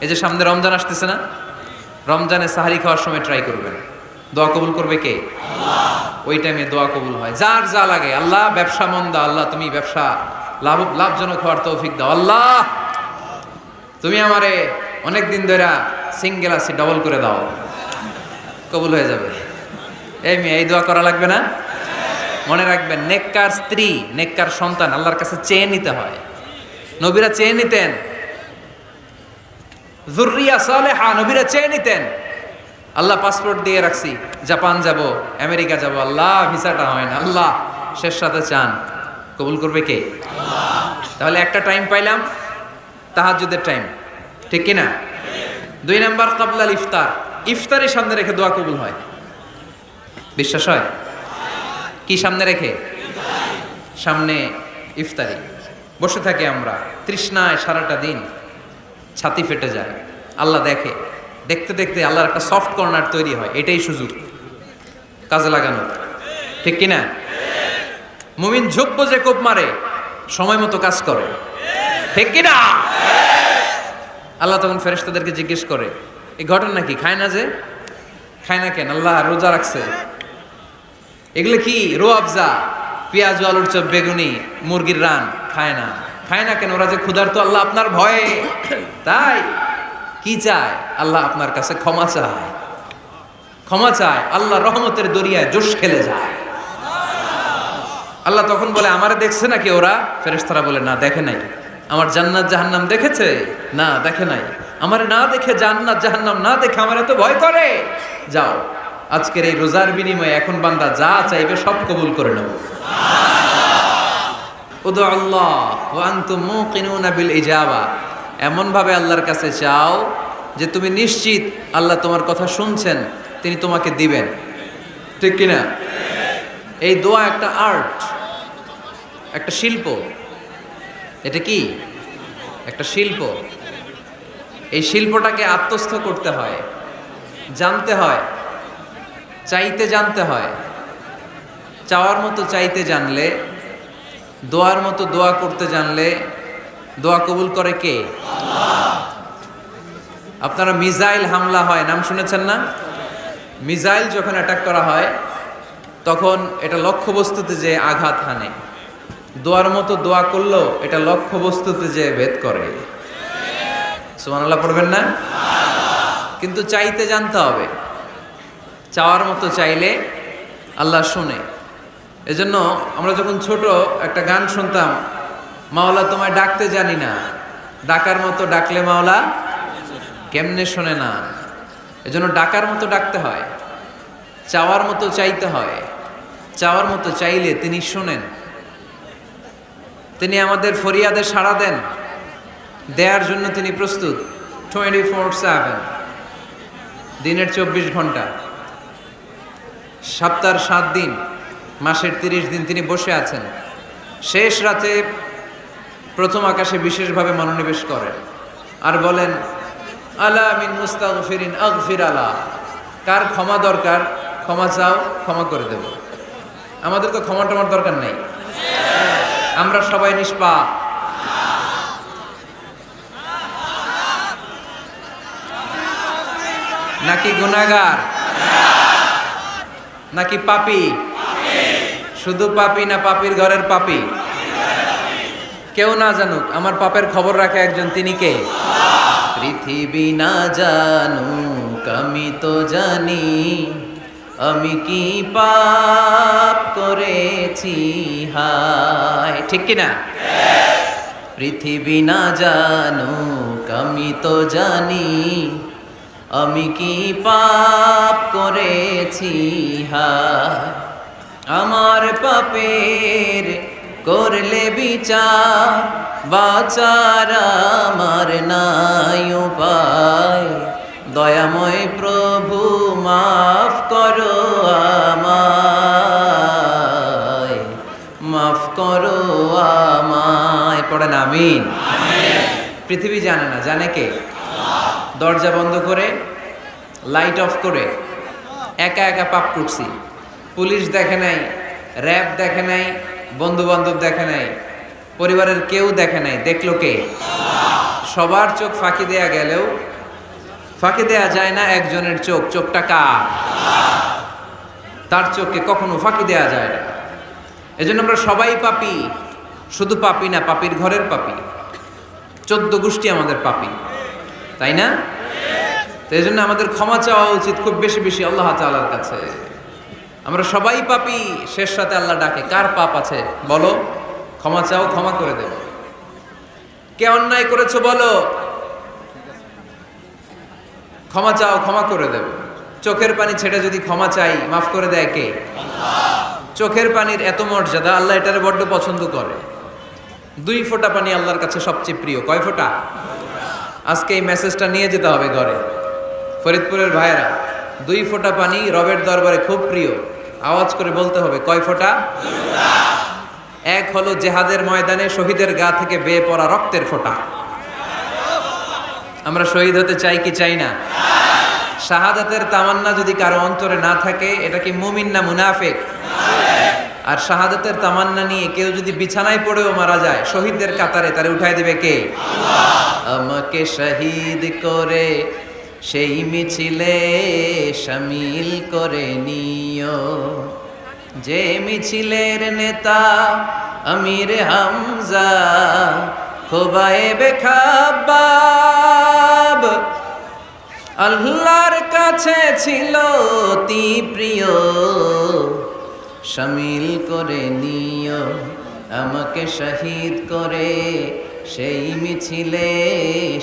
এই যে সামনে রমজান আসতেছে না, রমজানে সাহারি খাওয়ার সময় ট্রাই করবেন, দোয়া কবুল করবে কে? ওই টাইমে দোয়া কবুল হয়। যার যা লাগে, আল্লাহ ব্যবসা মন্দা, আল্লাহ তুমি ব্যবসা লাভজনক হওয়ার তৌফিক দাও, আল্লাহ তুমি আমারে অনেক দিন ধরে সিঙ্গেল আছি, ডবল করে দাও, কবুল হয়ে যাবে। এই মেয়ে, এই দোয়া করা লাগবে না? মনে রাখবেন, নেককার স্ত্রী, নেককার সন্তান আল্লাহর কাছে চেয়ে নিতে হয়। নবীরা চেয়ে নিতেন, যুররিয়া সালেহা নবীরা চেয়ে নিতেন। আল্লাহ পাসপোর্ট দিয়ে রাখছি, জাপান যাব, আমেরিকা যাব, আল্লাহ ভিসাটা হয় না, আল্লাহ শেষ সাথে চান, কবুল করবে কে? তাহলে একটা টাইম পাইলাম, তাহাজ্জুদের টাইম, ঠিক কিনা? 2 নাম্বার ক্বাবলাল ইফতার, ইফতারের সামনে রেখে দোয়া কবুল হয়। বিশ্বাস হয়? কি সামনে রেখে? সামনে ইফতারি বসে থাকি আমরা, তৃষ্ণায় সারাটা দিন ছাতি ফেটে যায়, আল্লাহ দেখে, দেখতে দেখতে আল্লাহর একটা সফট কর্নার তৈরি হয়। এটাই সুযোগ কাজে লাগানো, ঠিক কিনা? মুমিন ঝোপ যে কোপ মারে, সময় মতো কাজ করে, ঠিক কিনা? আল্লাহ তখন ফেরেশতাদেরকে জিজ্ঞেস করে, এই ঘটনা কি? খায় না যে, খায় না কেন? আল্লাহ রোজা রাখছে, এগুলো কি? রোয়াবজা, পেঁয়াজ আলুর চপ, বেগুনি, মুরগির রান, খায় না। খায় না কেন? ওরা যে ক্ষুধার্ত, আল্লাহ আপনার ভয়ে। তাই কি চায়? আল্লাহ আপনার কাছে ক্ষমা চায়, ক্ষমা চায়, আল্লাহ রহমতের দরিয়ায় জোশ খেলে যায়। আল্লাহ তখন বলে, আমারে দেখছে নাকি ওরা? ফেরেশতারা বলে, না দেখে নাই। আমার জান্নাত জাহান্নাম দেখেছে? না দেখে নাই। আমারে না দেখে, জান্নাত জাহান্নাম না দেখে আমার এত ভয় করে? যাও, আজকের এই রোজার বিনিময়ে এখন বান্দা যা চাইবে সব কবুল করে নেব। উদু আল্লাহ ওয়া আনতুম মুকিনুনা বিল ইজাবা, এমন ভাবে আল্লাহর কাছে চাও যে তুমি নিশ্চিত আল্লাহ তোমার কথা শুনছেন, তিনি তোমাকে দিবেন, ঠিক কিনা? এই দোয়া একটা আর্ট, একটা শিল্প। এটা কি? একটা শিল্প। এই শিল্পটাকে আত্মস্থ করতে হয়, জানতে হয়, চাইতে জানতে হয়। চাওয়ার মতো চাইতে জানলে, দোয়ার মতো দোয়া করতে জানলে দোয়া কবুল করে কে? আপনারা মিসাইল হামলা হয়, নাম শুনেছেন না? মিসাইল যখন অ্যাটাক করা হয় তখন এটা লক্ষ্যবস্তুতে যে আঘাত হানে, দোয়ার মতো দোয়া করলেও এটা লক্ষ্যবস্তুতে যে ভেদ করে। সুবহানাল্লাহ পড়বেন না? কিন্তু চাইতে জানতে হবে, চাওয়ার মতো চাইলে আল্লাহ শুনে। এজন্য আমরা যখন ছোট একটা গান শুনতাম, মাওলা তোমায় ডাকতে জানি না, ডাকার মতো ডাকলে মাওলা কেমনে শোনে না। এজন্য ডাকার মতো ডাকতে হয়, চাওয়ার মতো চাইতে হয়। চাওয়ার মতো চাইলে তিনি শোনেন, তিনি আমাদের ফরিয়াদে সাড়া দেন, দেওয়ার জন্য তিনি প্রস্তুত 24/7, দিনের 24 ঘন্টা, সপ্তাহের 7 দিন, মাসের 30 দিন তিনি বসে আছেন। শেষ রাতে প্রথম আকাশে বিশেষভাবে মনোনিবেশ করেন আর বলেন, আলা মিন মুস্তাগফিরিন আগফির আলা, কার ক্ষমা দরকার ক্ষমা চাও, ক্ষমা করে দেব। আমাদের তো ক্ষমা টমার দরকার নাই, আমরা সবাই নিষ্পাপ। নাকি গুনাহগার? নাকি পাপী? শুধু পাপী না পাপীর ঘরের পাপী? কেউ না জানুক, আমার পাপের খবর রাখে একজন, তিনি কে? পৃথিবী না জানুক আমি তো জানি, আমি কি পাপ করেছি হায়, ঠিক কিনা? পৃথিবী না জানুক আমি তো জানি, আমি কি পাপ করেছি হায়। আমার পাপের করলে বিচার, বাঁচার আমার নাই উপায়, দয়াময় প্রভু মাফ করো আমায়, মাফ করো আমায়। পড়েন আমিন। পৃথিবী জানে না, জানে কে? দরজা বন্ধ করে, লাইট অফ করে একা একা পাপ করছি। পুলিশ দেখে নাই, র্যাব দেখে নাই, বন্ধু বান্ধব দেখে নাই, পরিবারের কেউ দেখে নাই, দেখলো কে? সবার চোখ ফাঁকি দেয়া গেলেও ফাঁকি দেয়া যায় না একজনের চোখ। চোখটা কার? তার চোখকে কখনো ফাঁকি দেয়া যায় না। এজন্য আমরা সবাই পাপী, শুধু পাপী না, পাপীর ঘরের পাপী। 14 গোষ্ঠী আমাদের পাপী, তাই না? তো এই জন্য আমাদের ক্ষমা চাওয়া উচিত খুব বেশি বেশি আল্লাহ তাআলার কাছে। আমরা সবাই পাপী, শেষ রাতে আল্লাহ ডাকে, কার পাপ আছে বলো, ক্ষমা চাও, ক্ষমা করে দেব। কে অন্যায় করেছো বলো, ক্ষমা চাও, ক্ষমা করে দেব। চোখের পানি ছেড়ে যদি ক্ষমা চাই, মাফ করে দেয় কে? চোখের পানির এত মর্যাদা, আল্লাহ এটারে বড্ড পছন্দ করে। 2 ফোঁটা পানি আল্লাহর কাছে সবচেয়ে প্রিয়। কয় ফোঁটা? আজকে এই মেসেজটা নিয়ে যেতে হবে ঘরে। ফরিদপুরের ভাইয়েরা, 2 ফোঁটা পানি রবের দরবারে খুব প্রিয়। আওয়াজ করে বলতে হবে, কয় ফোঁটা? 1 হলো জেহাদের ময়দানে শহীদের গা থেকে বেয়ে পড়া রক্তের ফোঁটা। আমরা শহীদ হতে চাই কি চাই না? শাহাদাতের তামান্না যদি কারো অন্তরে না থাকে, এটা কি মুমিন না মুনাফিক? আর শাহাদাতের তামান্না নিয়ে কেউ যদি বিছানায় পড়েও মারা যায়, শহীদদের কাতারে তারে উঠাই দেবে কে? আমাকে শহীদ করে সেই মিছিলে শামিল করে নিও, যে মিছিলের নেতা আমির হামজা খোবায়েবে খাব্বাব। আল্লাহর কাছে ছিল অতি প্রিয়, শামিল করে নিও আমাকে শহীদ করে সেই মিছিলে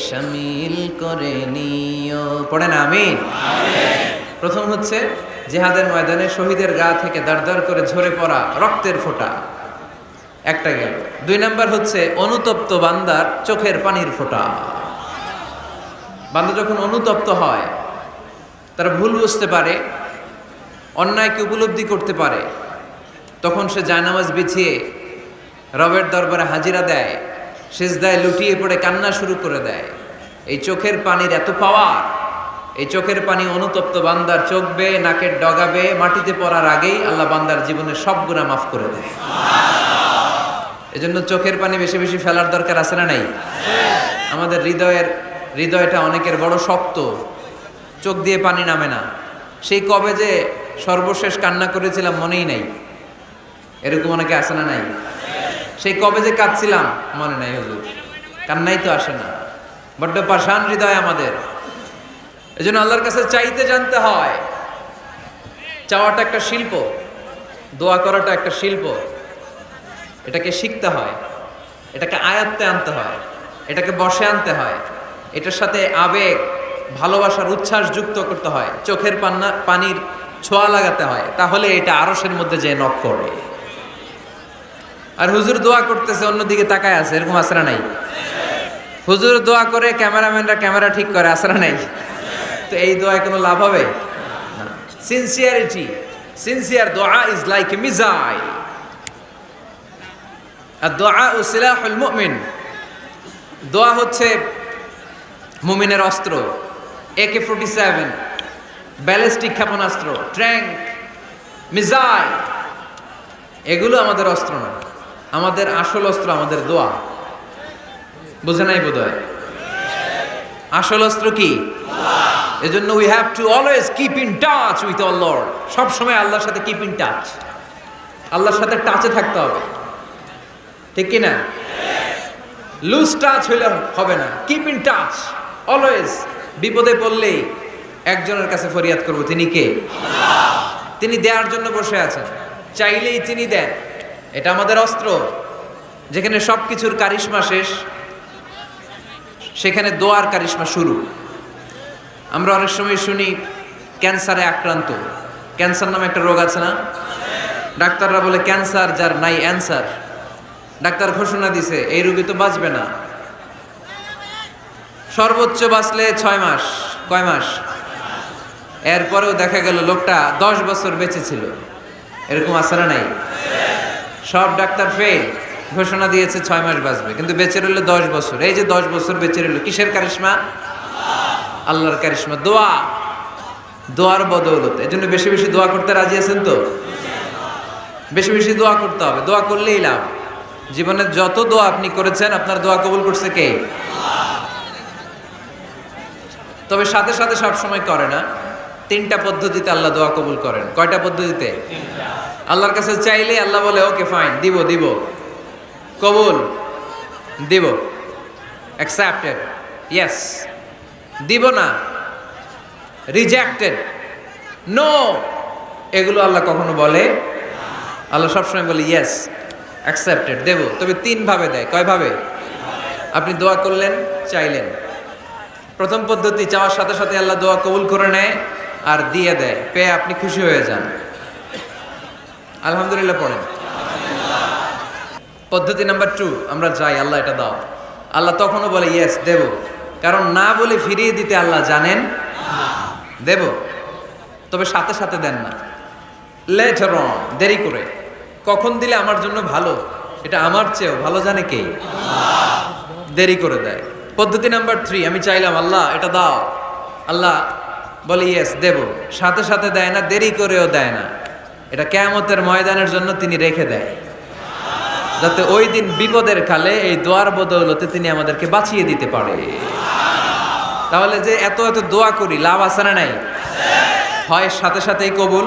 শামিল করে নিও। পড়েন আমিন। প্রথম হচ্ছে জিহাদের ময়দানে শহীদের গা থেকে দাঁড় করে ঝরে পড়া রক্তের ফোঁটা, একটা গেল। 2 নাম্বার হচ্ছে অনুতপ্ত বান্দার চোখের পানির ফোঁটা। বান্দা যখন অনুতপ্ত হয়, তারা ভুল বুঝতে পারে, অন্যায়কে উপলব্ধি করতে পারে, তখন সে জায়নামাজ বিছিয়ে রবের দরবারে হাজিরা দেয়, সিজদায় লুটিয়ে পড়ে কান্না শুরু করে দেয়। এই চোখের পানির এত পাওয়ার, এই চোখের পানি অনুতপ্ত বান্দার চোখ বেয়ে নাকের ডগাবে মাটিতে পড়ার আগেই আল্লাহ বান্দার জীবনের সব গুনাহ মাফ করে দেয়। এজন্য চোখের পানি বেশি বেশি ফেলার দরকার আছে না নাই? আমাদের হৃদয়টা অনেকের বড় শক্ত, চোখ দিয়ে পানি নামে না। সেই কবে যে সর্বশেষ কান্না করেছিলাম মনেই নাই, এরকম অনেকে আসে না নাই? সেই কবে যে কাঁদছিলাম মনে নাই হুজুর, কান্নাই তো আসে না। বড্ড পাষাণ হৃদয় আমাদের। এজন্য আল্লাহর কাছে চাইতে জানতে হয়। চাওয়াটা একটা শিল্প, দোয়া করাটা একটা শিল্প। এটাকে শিখতে হয়, এটাকে আয়ত্তে আনতে হয়, এটাকে বশে আনতে হয়, এটার সাথে আবেগ, ভালোবাসার উচ্ছ্বাস যুক্ত করতে হয়, চোখের পানির ছোঁয়া লাগাতে হয়, তাহলে এটা আরশের মধ্যে যে নক করে। আর হুজুর দোয়া করতেছে, অন্যদিকে তাকায় আছে, এরকম আসরা নাই? হুজুর দোয়া করে ক্যামেরাম্যানরা ক্যামেরা ঠিক করে, আসরা নাই? তো এই দোয়ায় কোনো লাভ হবে না। সিনসিয়ার দোয়া ইজ লাইক এ মিসাইল, আর দোয়া ও সিলাহুল মুমিন। দোয়া হচ্ছে মুমিনের অস্ত্র। AK-47 ব্যালিস্টিক ক্ষেপণাস্ত্র, ট্যাঙ্ক, মিসাইল, এগুলো আমাদের অস্ত্র না। আমাদের আসল অস্ত্র আমাদের দোয়া। বুঝে নাই বোধহয়? আসল অস্ত্র কি? এজন্য we have to always keep in touch with our Lord. সব সময় আল্লাহর সাথে কিপ ইন টাচ, আল্লাহর সাথে টাচে থাকতে হবে, ঠিক কি না? লুজ টাচ হইলে হবে না, কিপ ইন টাচ অলওয়েজ। বিপদে পড়লেই একজনের কাছে ফরিয়াদ করব, তিনি কে? তিনি দেওয়ার জন্য বসে আছেন, চাইলেই তিনি দেন। এটা আমাদের অস্ত্র। যেখানে সব কিছুর কারিশমা শেষ, সেখানে দোয়ার কারিশমা শুরু। আমরা অনেক সময় শুনি ক্যান্সারে আক্রান্ত। ক্যান্সার নামে একটা রোগ আছে না? ডাক্তাররা বলে ক্যান্সার যার নাই অ্যান্সার। ডাক্তার ঘোষণা দিছে এই রোগী তো বাঁচবে না, সর্বোচ্চ বাঁচলে 6 মাস। কয় মাস? এরপরেও দেখা গেল লোকটা 10 বছর বেঁচে ছিল। এরকম আছে না নাই? সব ডাক্তার ফেল, ঘোষণা দিয়েছে 6 মাস বাঁচবে, কিন্তু বেঁচে রইল 10 বছর। এই যে 10 বছর বেঁচে রইল, কিসের কারিশমা? আল্লাহর কারিশমা। দোয়া, দোয়ার বদৌলতে। এজন্য বেশি বেশি দোয়া করতে রাজি আছেন তো? বেশি বেশি দোয়া করতে হবে, দোয়া করলেই লাভ। জীবনে যত দোয়া আপনি করেছেন, আপনার দোয়া কবুল করছে কে? তবে সাথে সাথে সব সময় করে না। 3টা পদ্ধতিতে আল্লাহ দোয়া কবুল করেন। কয়টা পদ্ধতিতে? আল্লাহর কাছে চাইলে আল্লাহ বলে ওকে ফাইন, দিব দিব, কবুল, দিব, অ্যাকসেপ্টেড, ইয়েস। দিব না, রিজেক্টেড, নো, এগুলো আল্লাহ কখনো বলে? আল্লাহ সবসময় বলে ইয়েস, অ্যাকসেপ্টেড, দেব। তবে 3 ভাবে দেয়। কয় ভাবে? আপনি দোয়া করলেন, চাইলেন, প্রথম পদ্ধতি, চাওয়ার সাথে সাথে আল্লাহ দোয়া কবুল করে নেয় আর দিয়ে দেয়, পেয়ে আপনি খুশি হয়ে যান, আলহামদুলিল্লাহ পড়েন। পদ্ধতি নাম্বার 2, আমরা যাই, আল্লাহ এটা দাও, আল্লাহ তখনও বলে ইয়েস, দেব। কারণ না বলে ফিরিয়ে দিতে আল্লাহ জানেন, দেব, তবে সাথে সাথে দেন না, লেটার অন, দেরি করে। কখন দিলে আমার জন্য ভালো, এটা আমার চেয়েও ভালো জানে কে? দেরি করে দেয়। পদ্ধতি নাম্বার 3, আমি চাইলাম আল্লাহ এটা দাও, আল্লাহ বলে ইয়েস, দেব, সাথে সাথে দেয় না, দেরি করেও দেয় না। এটা কিয়ামতের ময়দানের জন্য তিনি রেখে দেয়, যাতে ওই দিন বিপদের কালে এই দোয়ার বদৌলতে তিনি আমাদেরকে বাঁচিয়ে দিতে পারে। তাহলে যে এত এত দোয়া করি, লাভ আছে না নাই? হয় সাথে সাথেই কবুল,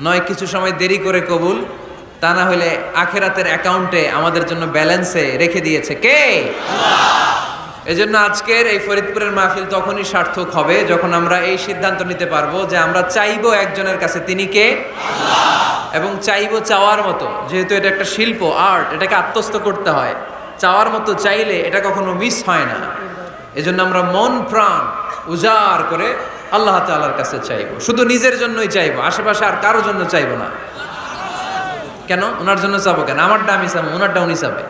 নয় কিছু সময় দেরি করে কবুল, তা না হলে আখেরাতের অ্যাকাউন্টে আমাদের জন্য ব্যালেন্সে রেখে দিয়েছে কে? এজন্য আজকের এই ফরিদপুরের মাহফিল তখনই সার্থক হবে যখন আমরা এই সিদ্ধান্ত নিতে পারবো যে আমরা চাইবো একজনের কাছে, তিনি কে? এবং চাইবো চাওয়ার মতো। যেহেতু এটা একটা শিল্প, আর্ট, এটাকে আত্মস্থ করতে হয়। চাওয়ার মতো চাইলে এটা কখনো মিস হয় না। এজন্য আমরা মন প্রাণ উজাড় করে আল্লাহ তাআলার কাছে চাইবো, শুধু নিজের জন্যই চাইবো, আশেপাশে আর কারোর জন্য চাইবো না। কেন? ওনার জন্য চাবো কেন? আমারটা আমি চাবো, ওনারটা উনি চাবে।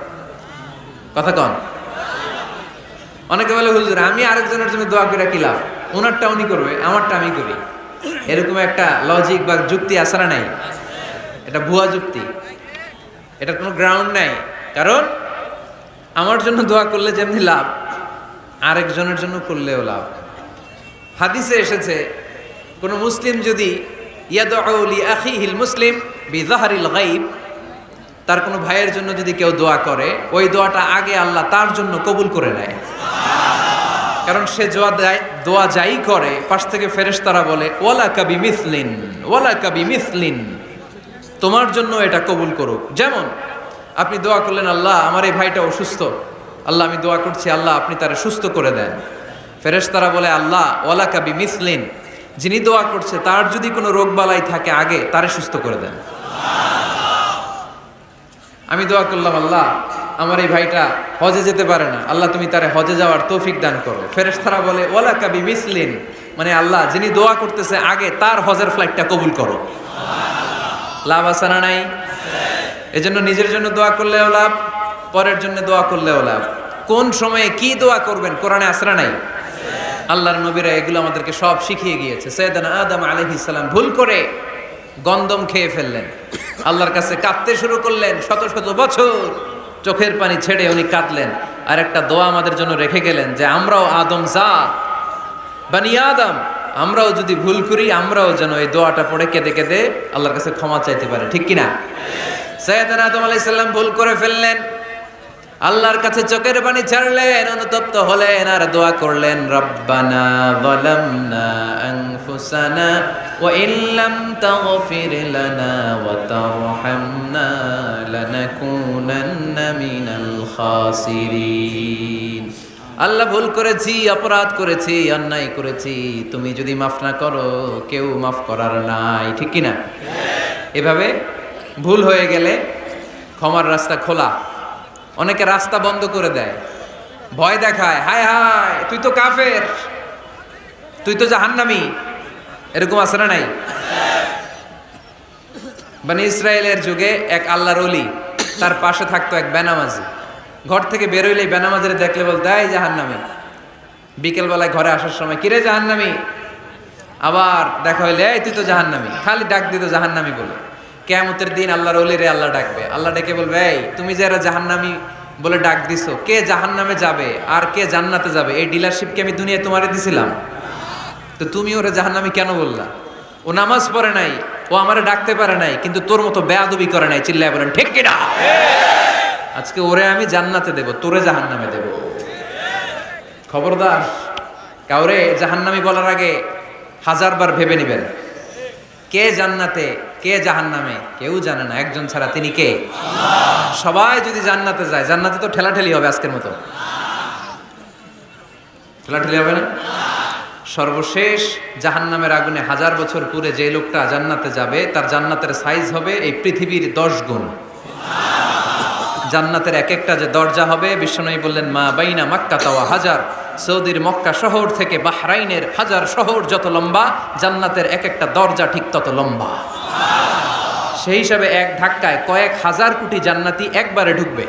কথা কন। অনেকে বলে হুজুর আমি আরেকজনের জন্য দোয়া করে কি লাভ, ওনারটা উনি করবে, আমারটা আমি করি। এরকম একটা লজিক বা যুক্তি আছে না নাই? এটা ভুয়া যুক্তি, এটা কোনো গ্রাউন্ড নাই। কারণ আমার জন্য দোয়া করলে যেমনি লাভ, আরেকজনের জন্য করলেও লাভ। হাদিসে এসেছে কোন মুসলিম যদি ইয়াদউ লি আখিহিল মুসলিম বিযাহরিল গায়ব, তার কোনো ভাইয়ের জন্য যদি কেউ দোয়া করে, ওই দোয়াটা আগে আল্লাহ তার জন্য কবুল করে নেয়। কারণ সে দোয়া যাই করে, পাশ থেকে ফেরেশতারা বলে ওয়ালাকা বিমিসলিন, ওয়ালাকা বিমিসলিন, তোমার জন্য এটা কবুল করুক। যেমন আপনি দোয়া করলেন আল্লাহ আমার এই ভাইটা অসুস্থ, আল্লাহ আমি দোয়া করছি আল্লাহ আপনি তারে সুস্থ করে দেন। ফেরেশতারা বলে আল্লাহ ওয়ালাকা বিমিসলিন, যিনি দোয়া করছে তার যদি কোনো রোগ বালাই থাকে আগে তারে সুস্থ করে দেন। আমি দোয়া করলাম আল্লাহ আমার এই ভাইটা হজে যেতে পারে না, আল্লাহ তুমি তারে হজে যাওয়ার তৌফিক দান করো। ফেরেশতারা বলে ওয়ালাকা বিমিসলিন, মানে আল্লাহ যিনি দোয়া করতেছে আগে তার হজের ফ্লাইটটা কবুল করো। লাভ আছে না নাই? এজন্য নিজের জন্য দোয়া করলেও লাভ, পরের জন্য দোয়া করলেও লাভ। কোন সময়ে কি দোয়া করবেন কোরআনে আছে না নাই? আল্লাহর নবীরা এগুলো আমাদেরকে সব শিখিয়ে গিয়েছে। সাইয়েদনা আদম আলাইহিস সালাম ভুল করে গন্ধম খেয়ে ফেললেন, আল্লাহর কাছে কাঁদতে শুরু করলেন, শত শত বছর চোখের পানি ছেড়ে উনি কাঁদলেন। আর একটা দোয়া আমাদের জন্য রেখে গেলেন যে আমরাও আদম জাত, বানি আদম, আমরাও যদি ভুল করি আমরাও যেন এই দোয়াটা পড়ে কেঁদে কেঁদে আল্লাহর কাছে ক্ষমা চাইতে পারে, ঠিক কিনা? সাইয়েদনা আদম আলাইহিস সালাম ভুল করে ফেললেন, আল্লাহর কাছে চোখের পানি ছাড়লেন, অনুতপ্ত হলেন আর দোয়া করলেন রব্বানা যালামনা আনফুসানা ওয়া ইল্লাম তাগফির লানা ওয়া তারহামনা লানাকুনান্না মিনাল খাসিরিন। আল্লাহ ভুল করেছি, অপরাধ করেছি, অন্যায় করেছি, তুমি যদি মাফ না করো কেউ মাফ করার নাই, ঠিক কিনা? এভাবে ভুল হয়ে গেলে ক্ষমার রাস্তা খোলা। অনেকে রাস্তা বন্ধ করে দেয়, ভয় দেখায়, হায় হায় তুই তো কাফের, তুই তো জাহান্নামী, এরকম আছে না নাই? বনি ইসরায়েলের যুগে এক আল্লাহর ওলি, তার পাশে থাকতো এক বেনামাজি। ঘর থেকে বেরোইলে বেনামাজিরে দেখলে বলতে এই জাহান্নামী। বিকেলবেলায় ঘরে আসার সময় কিরে জাহান্নামী, আবার দেখা হইলে এই তুই তো জাহান্নামী, খালি ডাক দিত জাহান্নামী বলে। কিয়ামতের দিন আল্লাহর ওলিরে আল্লাহ ডাকবে, আল্লাহ ডেকে বলবে এই তুমি যারা জাহান্নামী বলে ডাক দিছো, কে জাহান্নামে যাবে আর কে জান্নাতে যাবে এই ডিলারশিপ কি আমি দুনিয়ায় তোমারে দিছিলাম? তো তুমি ওরে জাহান্নামী কেন বললা? ও নামাজ পড়ে নাই, ও আমারে ডাকতে পারে নাই, কিন্তু তোর মতো বেয়াদবি করে নাই, চিল্লায় বলেন ঠিক কিনা? আজকে ওরে আমি জান্নাতে দেব, তোরে জাহান্নামে দেব। খবরদার কাউরে জাহান্নামী বলার আগে 1000 বার ভেবে নেবেন, কে জান্নাতে কে জাহান্নামে কেউ জানে না, একজন ছাড়া, তিনি কে? সবাই যদি জান্নাতে যায়, জান্নাতে তো ঠেলাঠেলি হবে আজকের মতো, ঠেলাঠেলি হবে না? সর্বশেষ জাহান্নামের আগুনে 1000 বছর পুরে যে লোকটা জান্নাতে যাবে, তার জান্নাতের সাইজ হবে এই পৃথিবীর 10 গুণ। জান্নাতের এক একটা যে দরজা হবে, বিশ্বনবী বললেন মা বাইনা মাক্কা তাওয়া হাজার, সৌদির মক্কা শহর থেকে বাহরাইনের হাজার শহর যত লম্বা, জান্নাতের এক একটা দরজা ঠিক তত লম্বা। সেই হিসাবে এক ধাক্কায় কয়েক হাজার কোটি জান্নাতি একবারে ঢুকবে।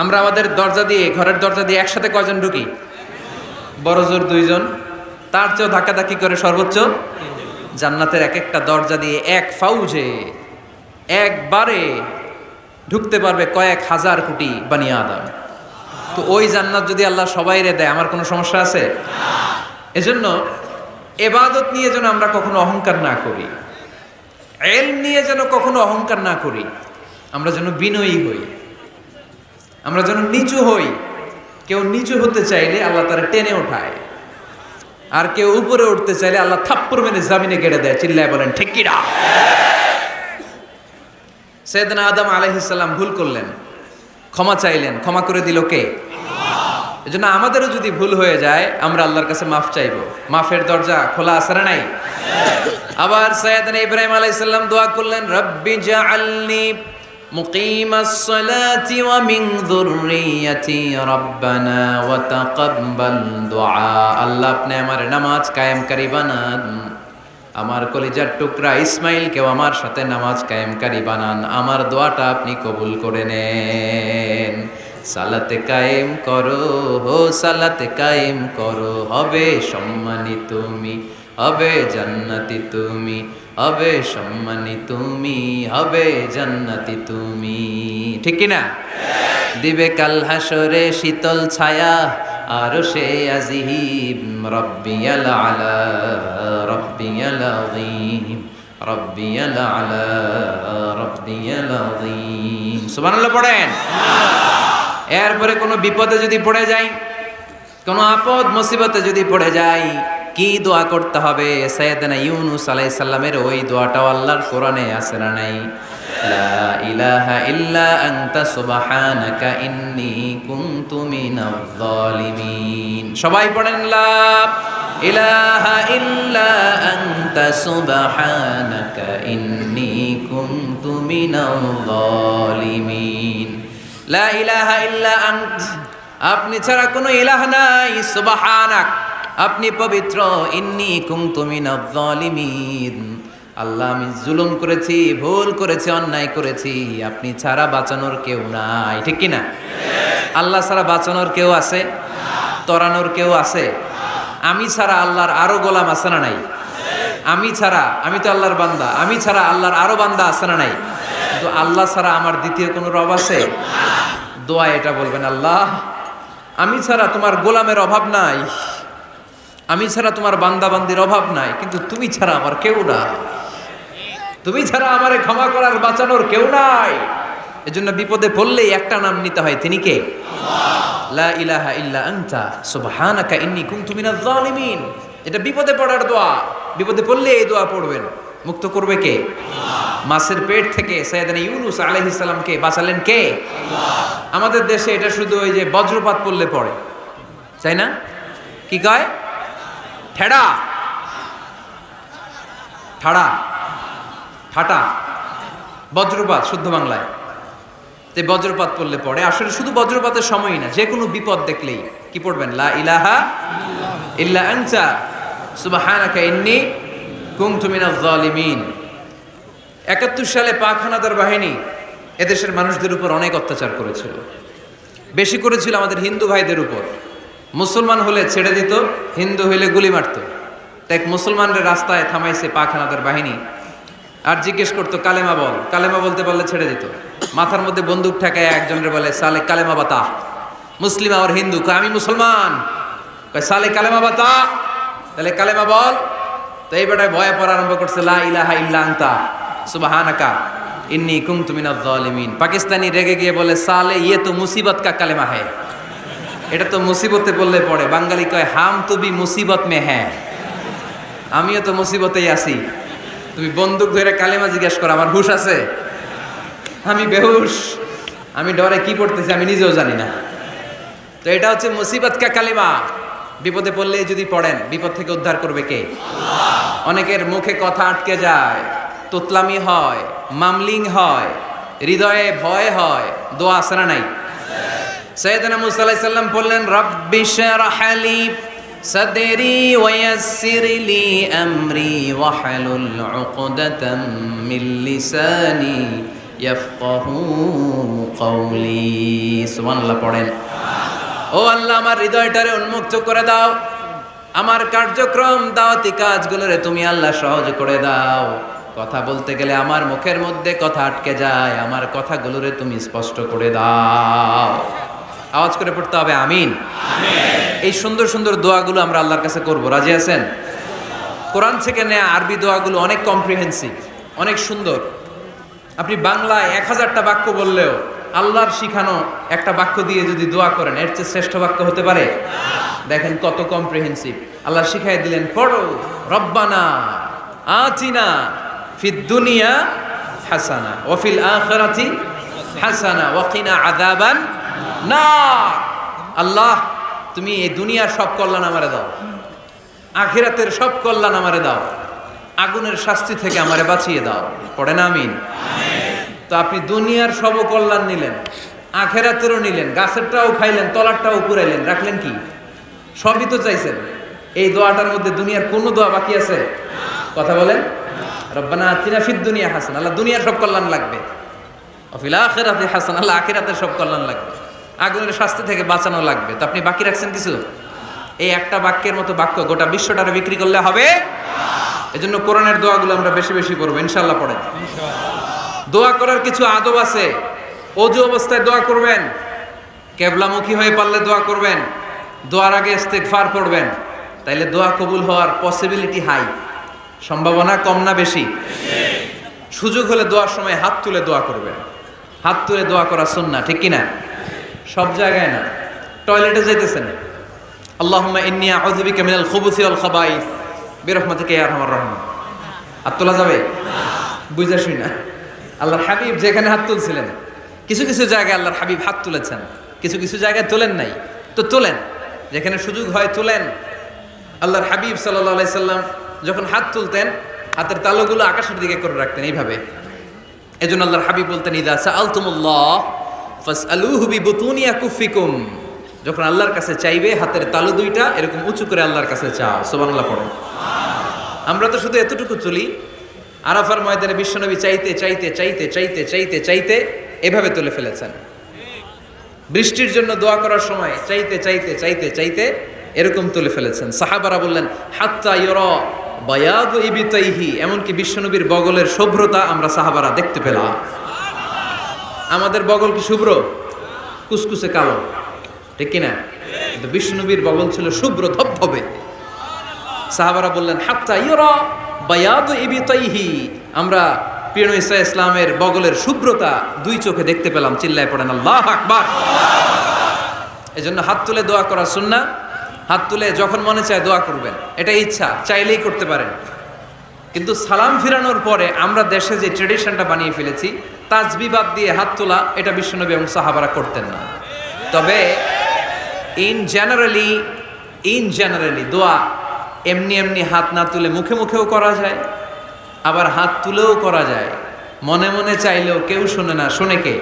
আমরা আমাদের দরজা দিয়ে, ঘরের দরজা দিয়ে একসাথে কয়জন ঢুকি? বড় জোর 2 জন, তার চেয়েও ধাক্কাধাক্কি করে সর্বোচ্চ। জান্নাতের এক একটা দরজা দিয়ে এক ফাউজে একবারে ঢুকতে পারবে কয়েক হাজার কোটি বানি আদম। তো ওই জান্নাত যদি আল্লাহ সবাইরে দেয়, আমার কোনো সমস্যা আছে? এজন্য ইবাদত নিয়ে যেন আমরা কখনো অহংকার না করি, ইলম নিয়ে যেন কখনো অহংকার না করি, আমরা যেন বিনয়ী হই, আমরা যেন নিচু হই। কেউ নিচু হতে চাইলে আল্লাহ তারা টেনে ওঠায়, আর কেউ উপরে উঠতে চাইলে আল্লাহ থাপ্পড় মেরে জামিনে গেড়ে দেয়। চিল্লায় বলেন ঠিক কি না? সাইয়েদনা আদম আলাইহিস সালাম ভুল করলেন, ক্ষমা চাইলেন, ক্ষমা করে দিল কে? এজন্য আমাদেরও যদি ভুল হয়ে যায়, আমরা আল্লাহর কাছে মাফ চাইবো। মাফের দরজা খোলা আছে না নাই? আবার সাইয়েদনা ইব্রাহিম আলাইহিস সালাম দোয়া করলেন, রব্বি জাআলনি মুকিমাস সালাতি ওয়া মিন যুররিয়াতি রব্বানা ওয়া তাকাব্বাল দুআ। আল্লাহ আপনি আমার নামাজ কায়েমকারী বানান, আমার কলিজার টুকরা ইসমাইলকেও আমার সাথে নামাজ কায়েমকারী বানান, আমার দোয়াটা আপনি কবুল করে নেন। সালাতে কায়েম করো, হো সালাতে কায়েম করো, হবে সম্মানী তুমি, হবে জান্নাতি তুমি, হবে সম্মানী তুমি, হবে জান্নাতি তুমি। ঠিক কি না? দিবে কাল হাসরে শীতল ছায়া, আর সে আজিম রব্বিয়াল আলা, রব্বিয়াল আযীম, রব্বিয়াল আলা, রব্বিয়াল আযীম। সুবহানাল্লাহ পড়েন। এরপরে কোনো বিপদে যদি পড়ে যাই, কোনো আপদ মুসিবতে যদি পড়ে যাই, কি দোয়া করতে হবে? সাইয়েদনা ইউনূস আলাইহিস সালামের ওই দোয়াটাও আল্লাহর কোরআনে আছে না নাই? লা ইলাহা ইল্লা আনতা সুবহানাকা ইন্নী কুনতু মিনাজ জালিমিন। সবাই পড়েন লা ইলাহা ইল্লা আনতা সুবহানাকা ইন্নী কুনতু মিনাজ জালিমিন। লা ইলাহা ইল্লা আন্ত, আপনি ছাড়া কোনো ইলাহ নাই, সুবহানাক, আপনি পবিত্র, ইন্নী কুনতু মিনাজ জালিমিন, আল্লাহ আমি জুলুম করেছি, ভুল করেছি, অন্যায় করেছি, আপনি ছাড়া বাঁচানোর কেউ নাই। ঠিক কি না? আল্লাহ ছাড়া বাঁচানোর কেউ আছে? তরানোর কেউ আছে? আমি ছাড়া আল্লাহর আরো গোলাম আছে না নাই? আমি ছাড়া, আমি তো আল্লাহর বান্দা, আমি ছাড়া আল্লাহর আরো বান্দা আছে না নাই? তো আল্লাহ ছাড়া আমার দ্বিতীয় কোনো রব আছে? দোয়া এটা বলবেন, আল্লাহ আমি ছাড়া তোমার গোলামের অভাব নাই, আমি ছাড়া তোমার বান্দাবান্দির অভাব নাই, কিন্তু তুমি ছাড়া আমার কেউ নাই, তুমি ছাড়া আমারে ক্ষমা করার বাঁচানোর কেউ নাই। এজন্য বিপদে পড়লেই একটা নাম নিতে হয়, তিনি কে? লা ইলাহা ইল্লা আনতা সুবহানাকা ইন্নী কুনতু মিনাজ জালিমিন। এটা বিপদে পড়ার দোয়া, বিপদে পড়লে এই দোয়া পড়বেন। মুক্ত করবে কে? মাছের পেট থেকে সাইয়েদনা ইউনূস আলাইহিস সালামকে বাঁচালেন কে? আমাদের দেশে এটা শুধু ওই যে বজ্রপাত পড়লে পড়ে, তাই না? কি কয়? ঠেড়া, ঠাড়া, ঠাটা, বজ্রপাত শুদ্ধ বাংলায়। তো বজ্রপাত পড়লে পড়ে। আসলে শুধু বজ্রপাতের সময়ই না, যে কোনো বিপদ দেখলেই কি পড়বেন? লা ইলাহা ইল্লা আনতা সুবহানাকা ইন্নী কুনতু মিনাজ জালিমিন। ৭১ সালে পাক হানাদার বাহিনী এদেশের মানুষদের উপর অনেক অত্যাচার করেছিল, বেশি করেছিল আমাদের হিন্দু ভাইদের উপর। মুসলমান হলে ছেড়ে দিত, হিন্দু হইলে গুলি মারত। এক মুসলমানদের রাস্তায় থামাইছে পাক হানাদার বাহিনী, আর জিজ্ঞেস করতো কালেমা বল, কালেমা বলতে পারলে ছেড়ে দিত। মাথার মধ্যে বন্দুক ঠেকায় একজনের বলে সালে কালেমা বাতা, মুসলিম আর হিন্দু, আমি মুসলমান, সালে কালেমা বাতা, তাহলে কালেমা বল। তো এই বেটায় ভয়ে পড়া আরম্ভ করছে, লা ইলাহা ইল্লা আনতা সুবহানাকা ইন্নী কুনতু মিনাজ জালিমিন। পাকিস্তানি রেগে গিয়ে বলে, সালে ইয়ে তো মুসিবত কা কালেমা হ্যায়, এটা তো মুসিবতে বললে পড়ে, বাঙালি কয় হাম তুবি মুসিবত মে হ্যাঁ, আমিও তো মুসিবতেই আছি। তুমি বন্দুক ধরে কালেমা জিজ্ঞেস করো, আমার হুশ আছে? আমি বেহুশ, আমি ডরে কি পড়তেছি আমি নিজেও জানি না। তো এটা হচ্ছে মুসিবত কা কালেমা। বিপদে পড়লে যদি পড়েন, বিপদ থেকে উদ্ধার করবে কে? অনেকের মুখে কথা আটকে যায়, তোতলামি হয়, মামলিং হয়, হৃদয়ে ভয় হয়, দোয়া আছে না নাই? সাইয়েদনা মুসা আলাইহিস সালাম বললেন, রাব্বি শরহ লি সাদরি ওয়ায়াসসির লি আমরি ওয়াহলুল উকদাতাম মিন লিসানি ইয়াফকাহু কওলি। সুবহানাল্লাহ পড়েন। ও আল্লাহ, আমার হৃদয়টারে উন্মুক্ত করে দাও, আমার কার্যক্রম দাওয়াতি কাজগুলোরে তুমি আল্লাহ সহজ করে দাও। কথা বলতে গেলে আমার মুখের মধ্যে কথা আটকে যায়, আমার কথাগুলোরে তুমি স্পষ্ট করে দাও। আওয়াজ করে পড়তে হবে আমিন। এই সুন্দর সুন্দর দোয়াগুলো আমরা আল্লাহর কাছে করব, রাজি আছেন? কোরআন থেকে নেয়া আরবি দোয়াগুলো অনেক কম্প্রিহেন্সিভ, অনেক সুন্দর। আপনি বাংলায় 1000টা বাক্য বললেও আল্লাহর শিখানো একটা বাক্য দিয়ে যদি দোয়া করেন, এর চেয়ে শ্রেষ্ঠ বাক্য হতে পারে? দেখেন কত কম্প্রিহেন্সিভ। আল্লাহ শিখাই দিলেন, পড়ো রব্বানা আতিনা ফিদ দুনিয়া হাসানা ওয়া ফিল আখিরাতি হাসানা ওয়া কিনা আযাবান নার। আল্লাহ, তুমি এই দুনিয়ার সব কল্যাণ আমারে দাও, আখিরাতের সব কল্যাণ আমারে দাও, আগুনের শাস্তি থেকে আমারে বাঁচিয়ে দাও। পড়েন আমিন। তো আপনি দুনিয়ার সব কল্যাণ নিলেন, আখেরাতেরও নিলেন, গাছেরটাও খাইলেন, তলারটাও পুরাইলেন, রাখলেন কি? সবই তো চাইছেন। এই দোয়াটার মধ্যে দুনিয়ার কোনো দোয়া বাকি আছে? কথা বলেন। রব্বানা আতিনা ফিদ দুনিয়া হাসান, আল্লাহ দুনিয়ার সব কল্যাণ লাগবে। ওয়া ফিল আখিরাতি হাসান, আল্লাহ আখিরাতের সব কল্যাণ লাগবে, আগুনের শাস্তি থেকে বাঁচানো লাগবে। তো আপনি বাকি রাখছেন কিছু? এই একটা বাক্যের মতো বাক্য গোটা বিশ্বটারে বিক্রি করলে হবে? এজন্য কোরআনের দোয়াগুলো আমরা বেশি বেশি করবো, ইনশাআল্লাহ। পড়েন। দোয়া করার কিছু আদব আছে। অজু অবস্থায় দোয়া করবেন, কেবলামুখী হয়ে পারলে দোয়া করবেন, দোয়ার আগে ইস্তেগফার পড়বেন, তাইলে দোয়া কবুল হওয়ার পসিবিলিটি হাই, সম্ভাবনা কম না বেশি? সুযোগ হলে দোয়ার সময় হাত তুলে দোয়া করবেন। হাত তুলে দোয়া করা সুন্নাহ, ঠিক কিনা? সব জায়গায় না। টয়লেটে যাইতেছেন, আল্লাহুম্মা ইন্নী আউযু বিকা মিনাল খুবুসি ওয়াল খাবাইস বিরহমাতিকা ইয়া আরহামার রাহিমিন। হাত তোলা যাবে? বুঝাসই না। আল্লাহর হাবিব যেখানে হাত তুলছিলেন, কিছু কিছু জায়গায় আল্লাহর হাবিব হাত তুলেছেন, কিছু কিছু জায়গায় তোলেন নাই। তো তোলেন, যেখানে সুযোগ হয় তোলেন। আল্লাহর হাবিব সাল্লাল্লাহু আলাইহি সাল্লাম যখন হাত তুলতেন, হাতের তালুগুলো আকাশের দিকে করে রাখতেন এইভাবে। এজন্য আল্লাহর হাবিব বলতেন, ইযা সাআলতুমুল্লাহ ফাসআলুহু বিবুতুনি আকুফিকুম। যখন আল্লাহর কাছে চাইবে, হাতের তালু দুইটা এরকম উঁচু করে আল্লাহর কাছে চাও। সুবহানাল্লাহ পড়ো। আমরা তো শুধু এতটুকু তুলি। আরাফার ময়দানে বিশ্বনবী চাইতে চাইতে চাইতে চাইতে চাইতে চাইতে এভাবে তুলে ফেলেছেন। বৃষ্টির জন্য দোয়া করার সময় চাইতে চাইতে চাইতে চাইতে এরকম তুলে ফেলেছেন। সাহাবারা বললেন, হাত্তা ইউরা বায়াদু ইবিতাইহি, এমনকি বিশ্বনবীর বগলের শুভ্রতা আমরা সাহাবারা দেখতে পেলাম। আমাদের বগল কি শুভ্র? কুসকুসে কালো, ঠিক কিনা? কিন্তু বিশ্বনবীর বগল ছিল শুভ্র ধবধবে। সাহাবারা বললেন, হাত্তা ইউরা বায়াদু ইবিতাইহি, আমরা প্রিয় নবী সাল্লাল্লাহু আলাইহি ইসলামের বগলের শুভ্রতা দুই চোখে দেখতে পেলাম। চিল্লায় পড়েন আল্লাহু আকবার। এজন্য হাত তুলে দোয়া করা সুন্নাহ। হাত তুলে যখন মনে চায় দোয়া করবেন, এটা ইচ্ছা, চাইলেই করতে পারেন। কিন্তু সালাম ফিরানোর পরে আমরা দেশে যে ট্রেডিশনটা বানিয়ে ফেলেছি, তাসবিহ বাদ দিয়ে হাত তোলা, এটা বিশ্বনবী এবং সাহাবারা করতেন না। তবে ইন জেনারেলি দোয়া এমনি এমনি হাত না তুলে মুখে মুখেও করা যায়, আবার হাত তুলেও করা যায়। মনে মনে চাইলেও কেউ শোনে না, শোনে কে?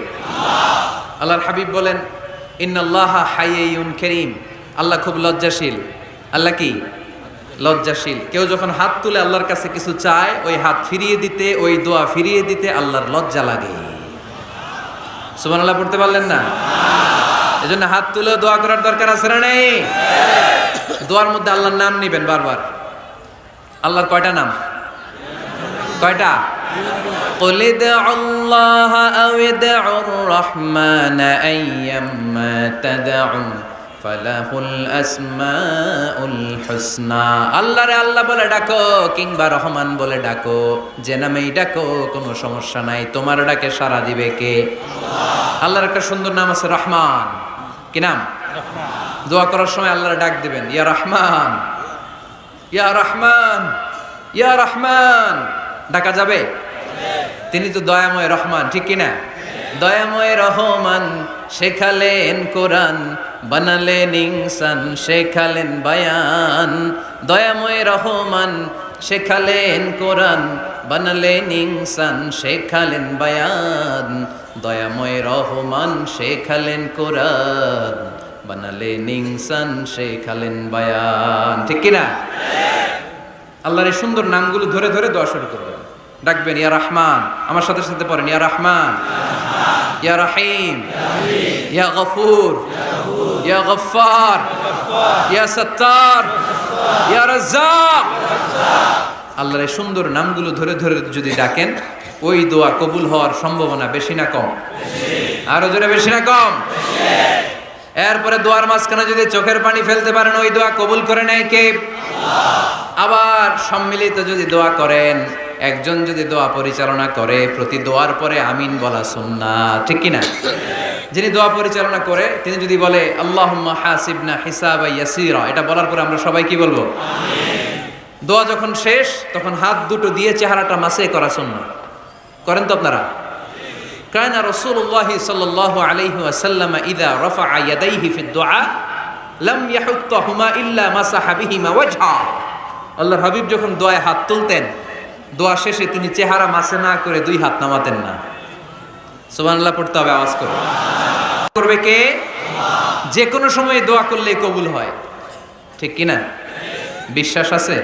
আল্লাহর হাবিব বলেন, ইন্নাল্লাহা হাইয়্যুন কারীম, আল্লাহ খুব লজ্জাশীল। আল্লাহ কি? লজ্জাশীল। কেউ যখন হাত তুলে আল্লাহর কাছে কিছু চায়, ওই হাত ফিরিয়ে দিতে, ওই দোয়া ফিরিয়ে দিতে আল্লাহর লজ্জা লাগে। সুবহানাল্লাহ পড়তে পারলেন না? এজন্য হাত তুলে দোয়া করার দরকার আছে না নেই? দোয়ার মধ্যে আল্লাহর নাম নিবেন বারবার। আল্লাহর কয়টা নাম? কয়টা? قل ادعوا الله أو ادعوا الرحمن أيما تدعوا فله الأسماء الحسنى। আল্লাহ রে আল্লাহ বলে ডাকো, কিংবা রহমান বলে ডাকো, যে নামেই ডাকো কোনো সমস্যা নাই, তোমার ডাকে সাড়া দিবে কে? আল্লাহর একটা সুন্দর নাম আছে রহমান। কি নাম? রহমান। দোয়া করার সময় আল্লাহর ডাক দিবেন, ইয়া রহমান, ইয়া রহমান, ইয়া রহমান। ডাকা যাবে? তিনি তো দয়াময় রহমান, ঠিক কিনা? দয়াময় রহমান শেখালেন কোরআন, বানালেন ইনসান, শেখালেন বায়ান। দয়াময় রহমান শেখালেন কোরআন, বানালেন ইনসান, শেখালেন বায়ান। দয়াময় রহমান শেখালেন কোরআন, বানালেন ইনসান, শেখালেন বায়ান, ঠিক কিনা? আল্লাহর এই সুন্দর নামগুলো ধরে ধরে দোয়া শুরু করবেন। ডাকবেন ইয়া রহমান, আমার সাথে সাথে পড়েন ইয়া রহমান, ইয়া রহিম, ইয়া গফুর, ইয়া গফফার, ইয়া সত্তার, ইয়া রাজ্জাক। আল্লাহর এই সুন্দর নামগুলো ধরে ধরে যদি ডাকেন, ওই দোয়া কবুল হওয়ার সম্ভাবনা বেশি না কম? আরো জোরে, বেশি না কম? এরপরে দোয়ার মাঝখানে যদি চোখের পানি ফেলতে পারেন, ওই দোয়া কবুল করে নেয় কে? আবার সম্মিলিত যদি দোয়া করেন, একজন যদি দোয়া পরিচালনা করে, প্রতি দোয়ার পরে আমিন বলা সুন্নাত, ঠিক কিনা? যিনি দোয়া পরিচালনা করে তিনি যদি বলে আল্লাহুম্মা হাসিবনা হিসাবান ইয়াসীরা, এটা বলার পরে আমরা সবাই কি বলবো? আমিন। দোয়া যখন শেষ তখন হাত দুটো দিয়ে চেহারাটা মাসে করা সুন্নাত। করেন তো আপনারা? কানা রাসূলুল্লাহ সাল্লাল্লাহু আলাইহি ওয়াসাল্লাম ইযা রাফা'a ইয়াদাইহি ফিদ দুআ লাম ইয়াহুত্তাহুমা ইল্লা মাসাহা বিহিমা ওয়াজহা। আল্লাহর হাবিব যখন দোয়ায় হাত তুলতেন, দোয়া শেষে তিনি চেহারা মাসে না করে দুই হাত নামাতেন না। সুবহানাল্লাহ পড়তে হবে আওয়াজ করে। করবে কে? যে কোনো সময় দোয়া করলে কবুল হয়, ঠিক কিনা? বিশ্বাস আছে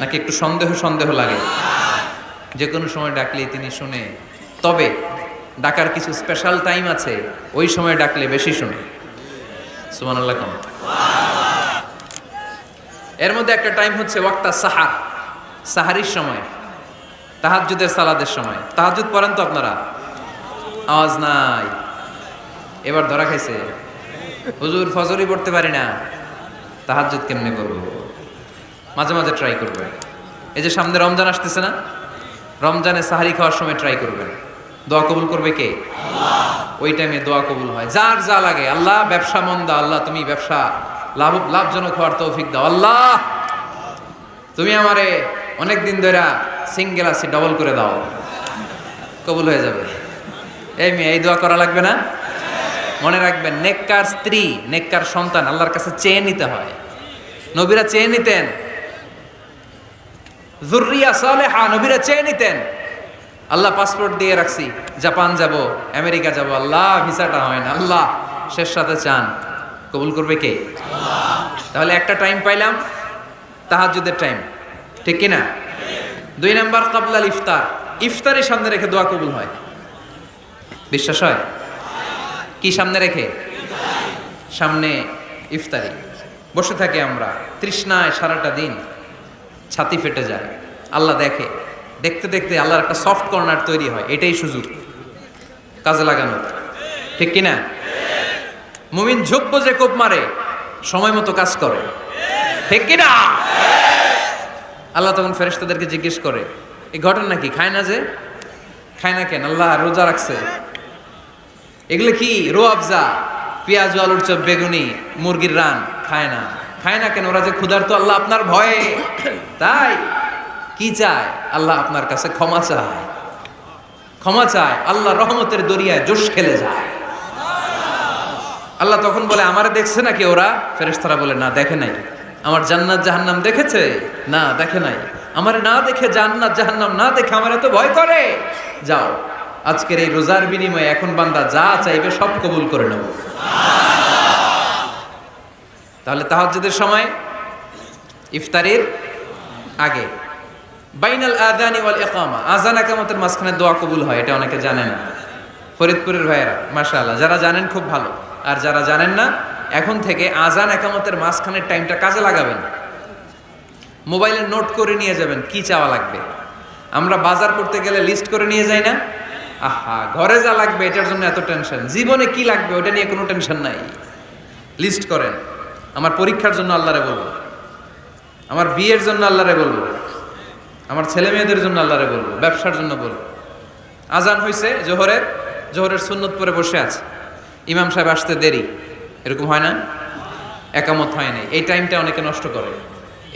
নাকি একটু সন্দেহ সন্দেহ লাগে? যে কোনো সময় ডাকলেই তিনি শুনে, তবে ডাকার কিছু স্পেশাল টাইম আছে, ওই সময় ডাকলে বেশি শুনে। সুবহানাল্লাহ কম। এর মধ্যে একটা টাইম হচ্ছে ওয়াক্তা সাহার, সাহারির সময়, তাহাজ্জুদের সালাদের সময়। তাহাজ্জুদ পড়েন তো আপনারা? আওয়াজ নাই, এবার ধরা খাইছে। হুজুর ফজরই পড়তে পারি না, তাহাজ্জুদ কেমনে করবো? মাঝে মাঝে ট্রাই করবেন। এই যে সামনে রমজান আসতেছে না, রমজানে সাহারি খাওয়ার সময় ট্রাই করবেন। দোয়া কবুল করবে কে? আল্লাহ। ওই টাইমে দোয়া কবুল হয়। যার যা লাগে, আল্লাহ ব্যবসা মন্দা, আল্লাহ তুমি ব্যবসা লাভজনক হওয়ার তৌফিক দাও, আল্লাহ তুমি আমারে অনেক দিন ধরে সিঙ্গেল আছি, ডবল করে দাও, কবুল হয়ে যাবে। এই মেয়ে, এই দোয়া করা লাগবে না? মনে রাখবেন, নেককার স্ত্রী, নেককার সন্তান আল্লাহর কাছে চেয়ে নিতে হয়। নবীরা চেয়ে নিতেন, যুররিয়া সালেহা নবীরা চেয়ে নিতেন। আল্লাহ পাসপোর্ট দিয়ে রাখছি, জাপান যাব, আমেরিকা যাব, আল্লাহ ভিসাটা হয় না, আল্লাহ শেষ সাথে চান, কবুল করবে কে? আল্লাহ। তাহলে একটা টাইম পাইলাম, তাহাজ্জুদের টাইম, ঠিক কিনা? 2 নাম্বার ক্বাবলাল ইফতার, ইফতারের সামনে রেখে দোয়া কবুল হয়। বিশ্বাস হয়? কি সামনে রেখে? সামনে ইফতারি বসে থাকি আমরা, তৃষ্ণায় সারাটা দিন, ছাতি ফেটে যায়। আল্লাহ দেখে, দেখতে দেখতে আল্লাহর একটা সফট কর্নার তৈরি হয়। এটাই সুযোগ কাজে লাগানো, ঠিক কিনা? মুমিন ঝোপ যে কোপ মারে, সময় মতো কাজ করে, ঠিক কিনা? আল্লাহ তখন ফেরেশতাদেরকে জিজ্ঞেস করে, এই ঘটনা কি? খায় না যে? খায় না কেন? আল্লাহ রোজা রাখছে। এগুলো কি? রোয়াবজা, পেঁয়াজ, আলুর চপ, বেগুনি, মুরগির রান খায় না। খায় না কেন? ওরা যে ক্ষুধার্ত, আল্লাহ আপনার ভয়ে। তাই কি চায়? আল্লাহ আপনার কাছে ক্ষমা চায়, ক্ষমা চায়। আল্লাহ রহমতের দরিয়ায় জোশ খেলে যায়। আল্লাহ তখন বলে, আমারে দেখছে নাকি ওরা? ফেরেশতারা বলে, না দেখে নাই। আমার জান্নাত জাহান্নাম দেখেছে? না দেখে নাই। আমারে না দেখে, জান্নাত জাহান্নাম না দেখে আমার এত ভয় করে। যাও, আজকের এই রোজার বিনিময়ে এখন বান্দা যা চাইবে সব কবুল করে নেব। তাহলে তাহাজ্জুদের সময়, ইফতারের আগে, বাইনাল আযানি ওয়াল ইকামা, আযান ইকামতের মাঝখানে দোয়া কবুল হয়। এটা অনেকে জানে না। ফরিদপুরের ভাইয়েরা মাশাআল্লাহ, যারা জানেন খুব ভালো, আর যারা জানেন না, এখন থেকে আযান ইকামতের মাঝখানের টাইমটা কাজে লাগাবেন। মোবাইলে নোট করে নিয়ে যাবেন কি চাওয়া লাগবে। আমরা বাজার করতে গেলে লিস্ট করে নিয়ে যাই না? আহা, ঘরে যা লাগবে এটার জন্য এত টেনশন, জীবনে কি লাগবে ওটা নিয়ে কোনো টেনশন নাই। লিস্ট করেন। আমার পরীক্ষার জন্য আল্লাহরে বলবো, আমার বিয়ের জন্য আল্লাহরে বলবো, আমার ছেলে মেয়েদের জন্য আল্লাহরে বলবো, ব্যবসার জন্য বলবো। আজান হয়েছে জোহরের সুন্নত পরে বসে আছে, ইমাম সাহেব আসতে দেরি, এরকম হয় না? একামত হয় নাই, এই টাইমটা অনেকে নষ্ট করে।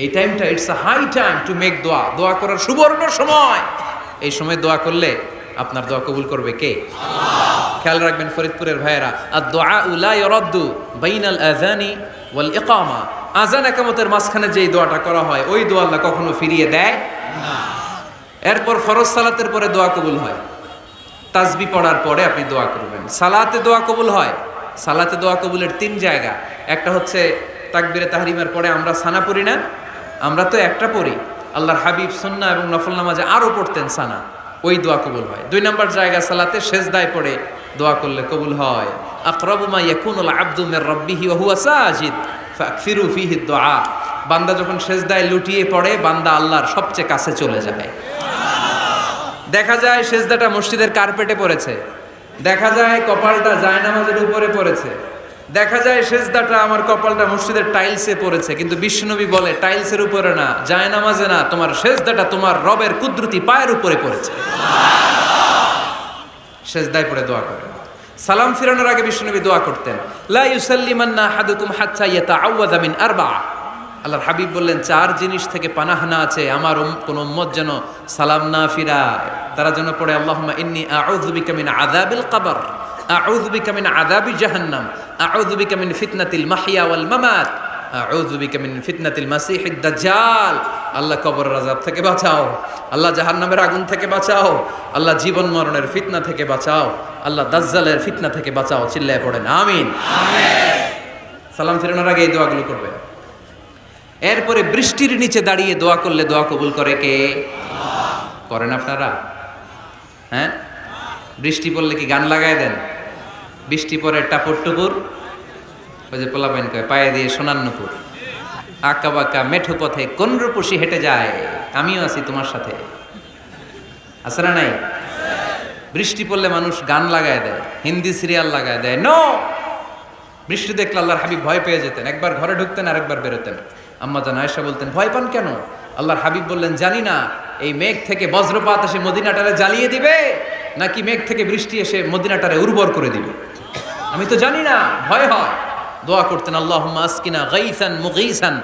এই টাইমটা it's a high time to make দোয়া, দোয়া করার সুবর্ণ সময়। এই সময় দোয়া করলে আপনার দোয়া কবুল করবে কে? খেয়াল রাখবেন ফরিদপুরের ভাইয়েরা, আর দোয়া লা ইউরাদ্দু বাইনাল আযানি ওয়াল ইকামা, আযান একামতের মাঝখানে যেই দোয়াটা করা হয় ওই দোয়া আল্লাহ কখনো ফিরিয়ে দেয় না। এরপর ফরজ সালাতের পরে দোয়া কবুল হয়, তাসবিহ পড়ার পরে আপনি দোয়া করবেন। সালাতে দোয়া কবুল হয়, সালাতে দোয়া কবুলের 3 জায়গা। একটা হচ্ছে তাকবীরে তাহরিমের পরে আমরা সানা পড়ি না, আমরা তো একটা পড়ি, আল্লাহর হাবিব সুন্নাহ এবং নফল নামাজে আরো পড়তেন সানা, ওই দোয়া কবুল হয়। 2 নম্বর জায়গা সালাতে সেজদায় পড়ে দোয়া করলে কবুল হয়। আকরাবু মা ইয়াকুনুল আবদু মির রাব্বিহি ওয়া হুয়া সাজিদ ফাকফিরু ফিহি দুআ, বান্দা যখন সেজদায় লুটিয়ে পড়ে বান্দা আল্লাহর সবচেয়ে কাছে চলে যায়। দেখা যায় সেজদাটা মসজিদের কার্পেটে পড়েছে, দেখা যায় কপালটা জায়নামাজের উপরে পড়েছে, দেখা যায় সেজদাটা আমার কপালটা মসজিদের টাইলসে পড়েছে, কিন্তু বিশ্বনবী বলে টাইলসের উপরে না, জায়নামাজে না, তোমার সেজদাটা তোমার রবের কুদরতি পায়ের উপরে পড়েছে। সেজদায় পড়ে দোয়া করে। সালাম ফিরানোর আগে বিশ্বনবী দোয়া করতেন, লা ইউসাল্লিমান্না আহাদুকুম হাত্তা ইয়াতাআওয়াযা মিন আরবা'a। আল্লাহর হাবিব বললেন 4 জিনিস থেকে পানাহানা আছে, আমার কোন উম্মত যেন সালাম না ফিরায়। তারা যেন পড়ে আল্লাহুম্মা ইন্নী আউযু বিকা মিন আযাবিল কবর, আউযু বিকা মিন আযাবি জাহান্নাম, আউযু বিকা মিন ফিতনাতিল মাহইয়া ওয়াল মামাত, আউযু বিকা মিন ফিতনাতিল মাসিহিদ দাজ্জাল। আল্লাহ কবরের আযাব থেকে বাঁচাও, আল্লাহ জাহান্নামের আগুন থেকে বাঁচাও, আল্লাহ জীবন মরণের ফিতনা থেকে বাঁচাও, আল্লাহ দাজ্জালের ফিতনা থেকে বাঁচাও। চিল্লায়ে পড়েন আমিন। সালাম ফিরানোর আগে এই দোয়াগুলো করবেন। এরপরে বৃষ্টির নিচে দাঁড়িয়ে দোয়া করলে দোয়া কবুল করে কে? করেন আপনারা? হ্যাঁ, বৃষ্টি পড়লে কি গান লাগায় দেন? বৃষ্টি পরে টাপুর টুপুর, ওই যে পোলাপাইন কয় পায়ে দিয়ে সোনার নুপুর, আঁকা বাঁকা মেঠো পথে কোন রূপসী হেঁটে যায়, আমিও আছি তোমার সাথে, আছে না নাই? বৃষ্টি পড়লে মানুষ গান লাগায় দেয়, হিন্দি সিরিয়াল লাগায় দেয়। নো, বৃষ্টি দেখলে আল্লাহর হাবিব ভয় পেয়ে যেতেন, একবার ঘরে ঢুকতেন আরেকবার বেরোতেন। আম্মা জান আয়েশা বলতেন, ভয় পান কেন? আল্লাহর হাবিব বললেন, জানি না এই মেঘ থেকে বজ্রপাত এসে মদিনাটারে জ্বালিয়ে দিবে নাকি মেঘ থেকে বৃষ্টি এসে মদিনাটারে উর্বর করে দিবে, আমি তো জানি না, ভয় হয়। দোয়া করতেন, আল্লাহুম্মা আসকিনা গাইসান মুগীসান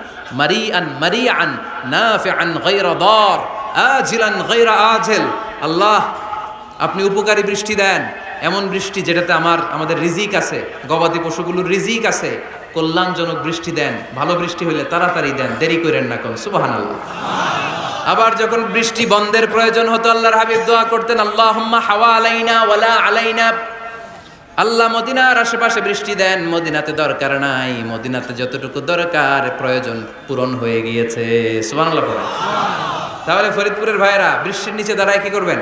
মারিআন মারিআন নাফিআন গায়রা দার আজিলান গায়রা আজিল। আল্লাহ, আপনি উপকারী বৃষ্টি দেন, এমন বৃষ্টি যেটাতে আমাদের রিজিক আছে, গবাদি পশুগুলোর রিজিক আছে, কল্যাণজনক বৃষ্টি দেন, ভালো বৃষ্টি হইলে তাড়াতাড়ি দেন, দেরি করেন না কোন। সুবহানাল্লাহ। আবার যখন বৃষ্টি বন্ধের প্রয়োজন হতো আল্লাহর হাবিব দোয়া করতেন, আল্লাহুম্মা হাওয়া আলাইনা ওয়ালা আলাইনা। আল্লাহ মদিনার আশেপাশে বৃষ্টি দেন, মদিনাতে দরকার নাই, মদিনাতে যতটুকু দরকার প্রয়োজন পূরণ হয়ে গিয়েছে। সুবহানাল্লাহ। তাহলে ফরিদপুরের ভাইয়েরা বৃষ্টির নিচে দাঁড়ায় কি করবেন?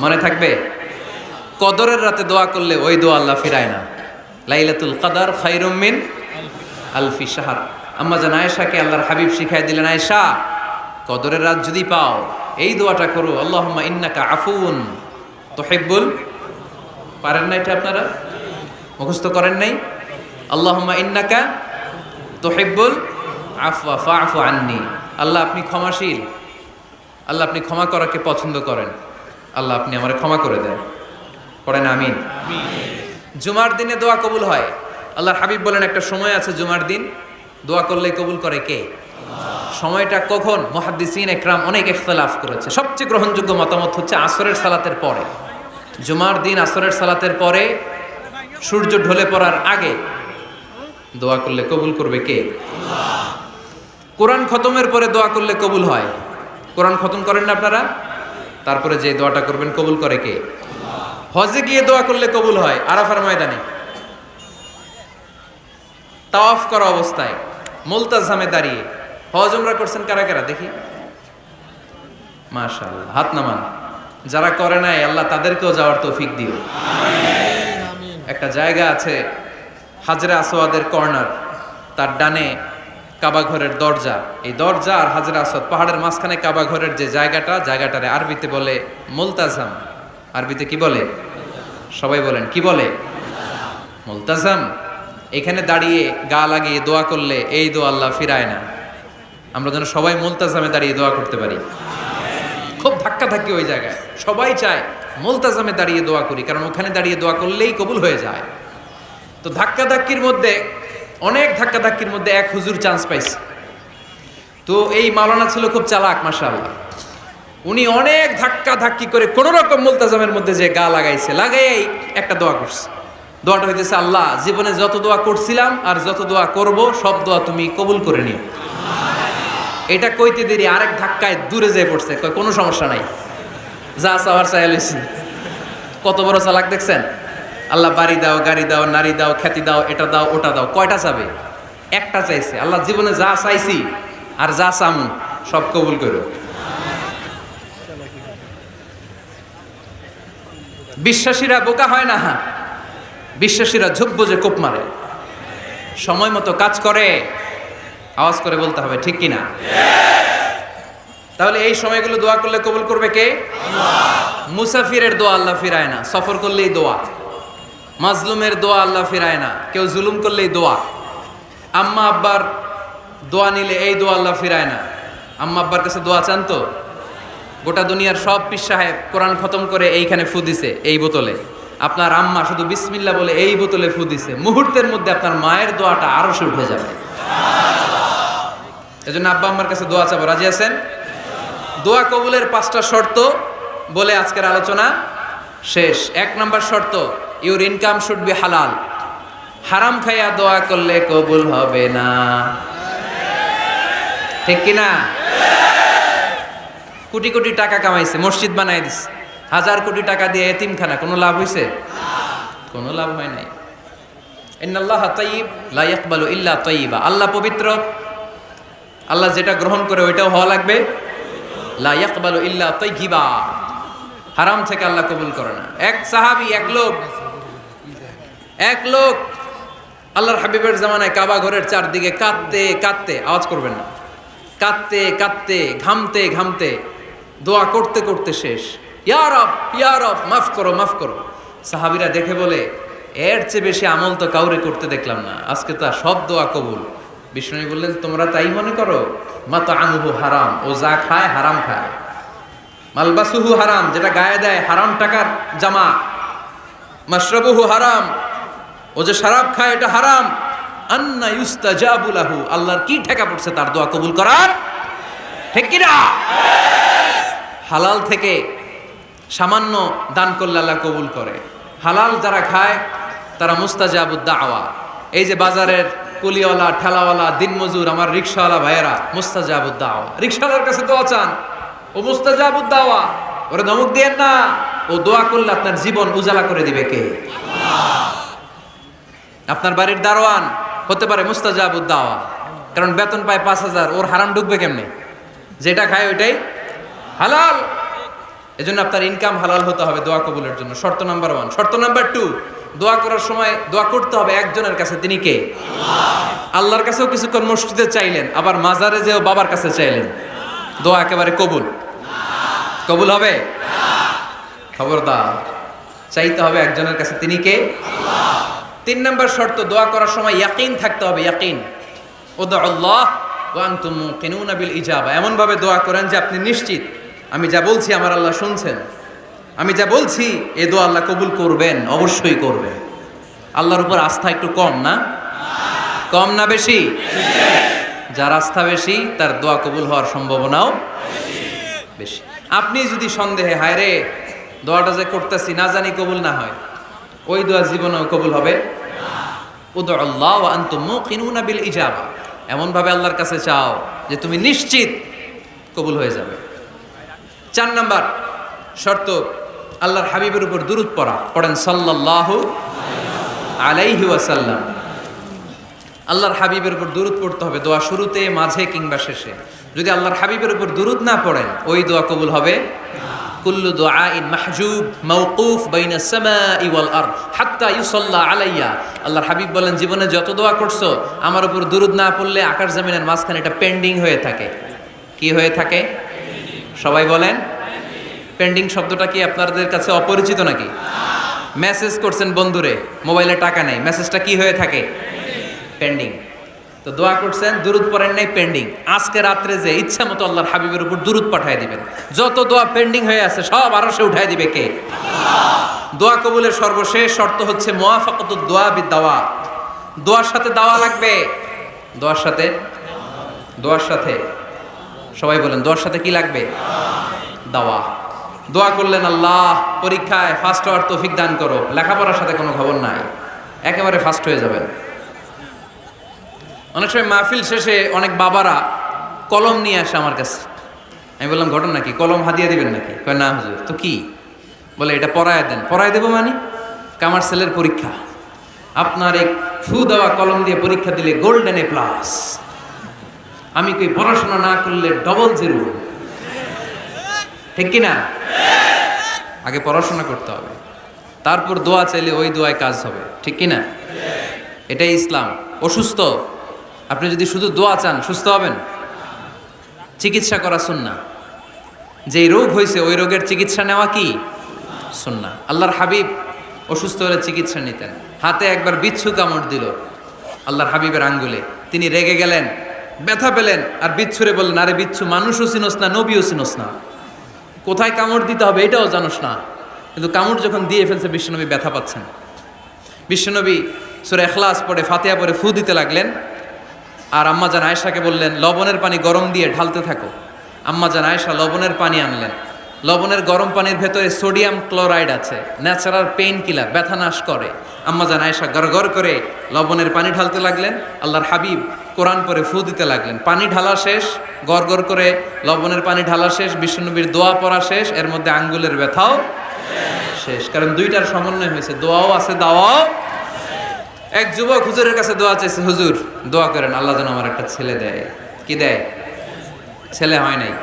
মনে থাকবে, কদরের রাতে দোয়া করলে ওই দোয়া আল্লাহ ফিরায় না। লাইলাতুল কদর খায়রুম মিন আলফি শাহর। আম্মা জান আয়েশাকে আল্লাহর হাবিব শিখাই দিলেন, আয়েশা কদরের রাত যদি পাও এই দোয়াটা করো, আল্লাহুম্মা ইন্নাকা আফুউন তুহিব্বুল, পারেন না এটা আপনারা? মুখস্থ করেন নাই? আল্লাহুম্মা ইন্নাকা তুহিব্বুল আফওয়া ফা'ফু আন্নি। আল্লাহ আপনি ক্ষমাশীল, আল্লাহ আপনি ক্ষমা করাকে পছন্দ করেন, আল্লাহ আপনি আমারে ক্ষমা করে দেন। পড়েন আমিন। জুমার দিনে দোয়া কবুল হয়। আল্লাহর হাবিব বলেন একটা সময় আছে জুমার দিন দোয়া করলে কবুল করে কে? সময়টা কখন? মুহাদ্দিসিন ইকরাম অনেক ইখতিলাফ করেছে। সবচেয়ে গ্রহণযোগ্য মতামত হচ্ছে আসরের সালাতের পরে। জুমার দিন আসরের সালাতের পরে সূর্য ঢলে পড়ার আগে দোয়া করলে কবুল করবে কে? কোরআন খতমের পরে দোয়া করলে কবুল হয়। কোরআন খতম করেন না আপনারা? তারপরে যে দোয়াটা করবেন কবুল করে কে? হজে গিয়ে দোয়া করলে কবুল হয়। আরাফার ময়দানে তাওয়াফ করা অবস্থায় মুলতাজামে দাঁড়িয়ে। হজ উমরা করছেন কারা কারা দেখি? মাশাআল্লাহ, হাত নামান। যারা করে নাই আল্লাহ তাদেরকেও যাওয়ার তৌফিক দিও। একটা জায়গা আছে হাজরে আসওয়াদের কর্নার, তার ডানে কাবা ঘরের দরজা। এই দরজা আর হাজরে আসওয়াদ পাহাড়ের মাঝখানে কাবা ঘরের যে জায়গাটারে আরবিতে বলে মুলতাজাম। আরবিতে কি বলে? সবাই বলেন, কি বলে? মুলতাজাম। এখানে দাঁড়িয়ে গা লাগিয়ে দোয়া করলে এই দোয়া আল্লাহ ফিরায় না। আমরা যেন সবাই মুলতাজামে দাঁড়িয়ে দোয়া করতে পারি। খুব ধাক্কা ধাক্কি ওই জায়গায়, সবাই চায় মুলতাজামে দাঁড়িয়ে দোয়া করি, কারণ ওখানে দাঁড়িয়ে দোয়া করলেই কবুল হয়ে যায়। তো ধাক্কা ধাক্কির মধ্যে অনেক ধাক্কাধাক্কির মধ্যে এক হুজুর চান্স পাইছে। তো এই মাওলানা ছিল খুব চালাক মাশাআল্লাহ। উনি অনেক ধাক্কি করে কোন রকম মুলতাজামের মধ্যে যে গা লাগাইছে, লাগাই একটা দোয়া করছে। দোয়াটা হইতেছে, আল্লাহ জীবনে যত দোয়া করছিলাম আর যত দোয়া করব সব দোয়া তুমি কবুল করে নিও। এটা কইতে দেরি আরেক ধাক্কায় দূরে যেয়ে পড়ছে, কয় কোনো সমস্যা নাই, যা চাওয়ার চাইয়া লইছি। কত বড় চালাক দেখছেন? আল্লাহ বাড়ি দাও, গাড়ি দাও, নারী দাও, খ্যাতি দাও, এটা দাও, ওটা দাও, কয়টা চাবে? একটা চাইছে। আল্লাহ জীবনে যা চাইছি আর যা চামু সব কবুল করো। বিশ্বাসীরা বোকা হয় না, বিশ্বাসীরা ঝুঁকবো যে কোপ মারে, সময় মতো কাজ করে। আওয়াজ করে বলতে হবে ঠিক কিনা? তাহলে এই সময়গুলো দোয়া করলে কবুল করবে কে? মুসাফিরের দোয়া আল্লাহ ফিরায় না, সফর করলেই দোয়া। মাজলুমের দোয়া আল্লাহ ফিরায় না, কেউ জুলুম করলেই দোয়া। আম্মা আব্বার দোয়া নিলে এই দোয়া আল্লাহ ফিরায় না। আম্মা আব্বার কাছে দোয়া চান তো? গোটা দুনিয়ার সব পীর সাহেব কোরআন খতম করে এইখানে ফু দিছে এই বোতলে, আপনার আম্মা শুধু বিসমিল্লাহ বলে এই বোতলে ফু দিছে, মুহূর্তের মধ্যে আপনার মায়ের দোয়াটা আরশে উঠে যাবে। এজন্য আব্বা আম্মার কাছে দোয়া চাবো, রাজি আছেন? দোয়া কবুলের 5টা শর্ত বলে আজকের আলোচনা শেষ। 1 নম্বর শর্ত, ইউর ইনকাম শুড বি হালাল। হারাম খাইয়া দোয়া করলে কবুল হবে না, ঠিক কিনা? কোটি কোটি টাকা কামাইছে, মসজিদ বানাই দিছে, 1000 কোটি টাকা দিয়ে এতিমখানা, কোনো লাভ হইছে? কোনো লাভ হয় নাই। ইন্নাল্লাহা তাইয়্যিব লা ইয়াকবালু ইল্লা তাইয়্যিবা। আল্লাহ পবিত্র, আল্লাহ যেটা গ্রহণ করে ওইটাও হওয়া লাগবে। লা ইয়াকবালু ইল্লা তাইয়্যিবা, হারাম থেকে আল্লাহ কবুল করে না। এক সাহাবী, এক লোক আল্লাহর হাবিবের জামানায় কাবা ঘরের চারদিকে কাঁদতে কাঁদতে, আওয়াজ করবেন না, কাঁদতে কাঁদতে, ঘামতে ঘামতে, দোয়া করতে করতে শেষ। ইয়া রব, ইয়া রব, মাফ করো, মাফ করো। সাহাবীরা দেখে বলে, এর চেয়ে বেশি আমল তো কাউরে করতে দেখলাম না, আজকে তো সব দোয়া কবুল। বিষ্ণু বললেন, তোমরা তাই মনে করো? মাতআমুহু হারাম, ও যা খায় হারাম খায়। মালবাসুহু হারাম, যেটা গায়ে দেয় হারাম টাকার জামা। মাশরাবুহু হারাম, ও যে শরাব খায় এটা হারাম। আন্না ইউস্তাজাবু লাহু, আল্লাহর কি ঠেকা পড়ছে তার দোয়া কবুল করার? ঠিক কি না? হালাল থেকে সামান্য দান করলে আল্লাহ কবুল করে। হালাল যারা খায় তারা মুস্তাজাবুদ দাওয়া। এই যে বাজারের কুলিওয়ালা, ঠেলাওয়ালা, দিনমজুর, আমার রিকশাওয়ালা ভাইয়েরা, মুস্তাজাবুদ দাওয়া। রিকশাওয়ালার কাছে দোয়া চান, ও মুস্তাজাবুদ দাওয়া, ওরে ধমক দিয়েন না। ও দোয়া করলে আপনার জীবন উজালা করে দিবে কে? আপনার বাড়ির দারোয়ান হতে পারে মুস্তাজাবুদ দাওয়া, কারণ বেতন পায় 5000, ওর হারাম ঢুকবে কেমনে? যেটা খায় ওইটাই হালাল। এজন্য আপনার ইনকাম হালাল হতে হবে দোয়া কবুলের জন্য। শর্ত নাম্বার 1। শর্ত নাম্বার 2, দোয়া করার সময় দোয়া করতে হবে একজনের কাছে, তিনি কে? আল্লাহর কাছেও কিছুক্ষণ মসজিদে চাইলেন, আবার মাজারে যেও বাবার কাছে চাইলেন, দোয়া একেবারে কবুল? কবুল হবে? খবরদার, চাইতে হবে একজনের কাছে, তিনি কে? 3 নম্বর শর্ত, দোয়া করার সময় ইয়াকিন থাকতে হবে। ইয়াকিন, উদউল্লাহ ওয়া আনতুম মুকিনুনা বিল ইজাবা। এমন ভাবে দোয়া করেন যে আপনি নিশ্চিত, আমি যা বলছি আমার আল্লাহ শুনছেন, আমি যা বলছি এই দোয়া আল্লাহ কবুল করবেন, অবশ্যই করবেন। আল্লাহর উপর আস্থা একটু কম না? কম না বেশি? যার আস্থা বেশি তার দোয়া কবুল হওয়ার সম্ভাবনাও বেশি। আপনি যদি সন্দেহে, হায় রে দোয়াটা যে করতেছি না জানি কবুল না হয়, ওই দোয়া জীবনেও কবুল হবে? উদউল্লাহ ওয়া আনতুম মুকিনুনা বিল ইজাবা। এমন ভাবে আল্লাহর কাছে চাও যে তুমি নিশ্চিত কবুল হয়ে যাবে। 4 নাম্বার শর্ত, আল্লাহর হাবিবের উপর দুরূদ পড়া। পড়েন সাল্লাল্লাহু আলাইহি ওয়াসাল্লাম। আল্লাহর হাবিবের উপর দুরূদ পড়তে হবে দোয়া শুরুতে, মাঝে কিংবা শেষে। যদি আল্লাহর হাবিবের উপর দুরূদ না পড়েন, ওই দোয়া কবুল হবে? কুল্লু দুআইন মাহজুব মাওকুফ বাইনাস সামাই ওয়াল আরদ হাত্তা ইউসাল্লা আলাইয়া। আল্লাহর হাবিব বলেন, জীবনে যত দোয়া করছো আমার উপর দুরূদ না পড়লে আকাশ জমিনের মাঝখানে এটা পেন্ডিং হয়ে থাকে। কি হয়ে থাকে? সবাই বলেন। পেন্ডিং শব্দটা কি আপনাদের কাছে অপরিচিত নাকি? মেসেজ করছেন বন্ধুরে, মোবাইলে টাকা নেই, মেসেজটা কি হয়ে থাকে? পেন্ডিং। তো দোয়া করছেন, দুরূদ পড়েন নাই, পেন্ডিং। আজকে রাত্রে যে ইচ্ছা মতো আল্লাহর হাবিবের উপর দুরূদ পাঠিয়ে দিবেন, যত দোয়া পেন্ডিং হয়ে আছে সব আরশে উঠায় দিবে কে? দোয়া কবুলের সর্বশেষ শর্ত হচ্ছে মুওয়াফাকাতুদ দোয়া বিদ দাওয়া। দোয়ার সাথে দাওয়া লাগবে। দোয়ার সাথে সবাই বলেন, দোয়ার সাথে কি লাগবে? দাওয়া। দোয়া করলেন, আল্লাহ পরীক্ষায় ফার্স্ট হওয়ার তৌফিক দান করো। লেখাপড়ার সাথে কোনো খবর নাই, একেবারে ফার্স্ট হয়ে যাবেন। অনেক সময় মাহফিল শেষে অনেক বাবারা কলম নিয়ে আসে আমার কাছে। আমি বললাম, ঘটনা কি? কলম হাদিয়া দিবেন নাকি? কয় না হুজুর। তো কি? বলে এটা পড়ায় দেন। পড়ায় দেবো মানে? আমার ছেলের পরীক্ষা, আপনার এক ফু দেওয়া কলম দিয়ে পরীক্ষা দিলে গোল্ডেন এ প্লাস। আমি কই পড়াশোনা না করলে ডবল জিরো। ঠিক কিনা? আগে পড়াশোনা করতে হবে, তারপর দোয়া চাইলে ওই দোয়ায় কাজ হবে। ঠিক কিনা? এটাই ইসলাম। অসুস্থ আপনি যদি শুধু দোয়া চান, সুস্থ হবেন? চিকিৎসা করা সুন্নাহ। যেই রোগ হয়েছে ওই রোগের চিকিৎসা নেওয়া কি সুন্নাহ। আল্লাহর হাবিব অসুস্থ হলে চিকিৎসা নিতেন। হাতে একবার বিচ্ছু কামড় দিল আল্লাহর হাবিবের আঙ্গুলে, তিনি রেগে গেলেন, ব্যথা পেলেন, আর বিচ্ছুরে বললেন, আরে বিচ্ছু, মানুষও চিনোস না, নবীও চিনোস না, কোথায় কামড় দিতে হবে এটাও জানোস না। কিন্তু কামড় যখন দিয়ে ফেলছে, বিশ্বনবী ব্যথা পাচ্ছেন। বিশ্বনবী সূরা ইখলাস পড়ে, ফাতিহা পড়ে ফু দিতে লাগলেন। আর আম্মাজান আয়েশাকে বললেন, লবণের পানি গরম দিয়ে ঢালতে থাকো। আম্মাজান আয়েশা লবণের পানি আনলেন। লবণের গরম পানির ভেতরে সোডিয়াম ক্লোরাইড আছে, ন্যাচারাল পেইন কিলার, ব্যথা নাশ করে। আম্মাজান আয়েশা গড়গড় করে লবণের পানি ঢালতে লাগলেন। আল্লাহর হাবিব কোরআন পরে ফু দিতে লাগলেন। পানি ঢালা শেষ, গড়গড় করে লবণের পানি ঢালা শেষ, বিশ্বনবীর দোয়া পড়া শেষ, এর মধ্যে আঙ্গুলের ব্যথাও শেষ। কারণ দুইটার সমন্বয় হয়েছে, দোয়াও আছে, দাওয়াও। এক যুবক হুজুরের কাছে দোয়া চাইছে, হুজুর দোয়া করেন আল্লাহ যেন আমার একটা ছেলে দেয়। কি দেয়? ছেলে হয় নাই।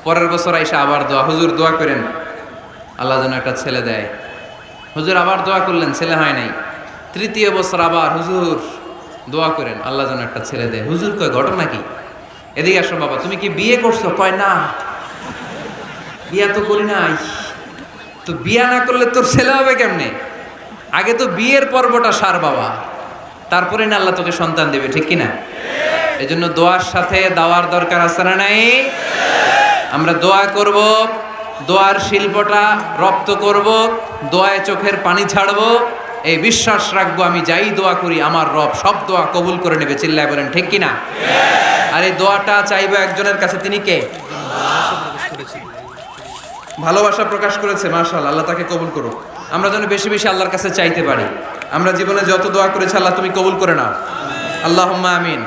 পরের বছর আইসা আবার দোয়া, হুজুর দোয়া করেন আল্লাহ যেন একটা ছেলে দেয়। হুজুর আবার দোয়া করলেন, ছেলে হয় নাই। তৃতীয় বছর আবার, হুজুর দোয়া করেন আল্লাহ যেন একটা ছেলে দেয়। হুজুর কয়, ঘটনা কি? এদিকে আসো বাবা, তুমি কি বিয়ে করছো? কয় না, বিয়া তো করি নাই। তো বিয়া না করলে তোর ছেলে হবে কেমনে? আগে তো বিয়ের পর্বটা সার বাবা, তারপরে না আল্লাহ তোকে সন্তান দেবে। ঠিক কিনা? এই জন্য দোয়ার সাথে দাওয়ার দরকার আছে না নাই? আমরা দোয়া করব, দোয়ার শিল্পটা রপ্ত করব, দোয়ায় চোখের পানি ছাড়বো, এই বিশ্বাস রাখবো আমি যাই দোয়া করি আমার রব সব দোয়া কবুল করে নেবে। চিল্লায় বলেন ঠিক কিনা? আর এই দোয়াটা চাইবো একজনের কাছে, তিনি কে? ভালোবাসা প্রকাশ করেছে, মাশাআল্লাহ, আল্লাহ তাকে কবুল করুক। আমরা যেন বেশি বেশি আল্লাহর কাছে চাইতে পারি। আমরা জীবনে যত দোয়া করেছি আল্লাহ তুমি কবুল করে নাও, আল্লাহুম্মা আমিন।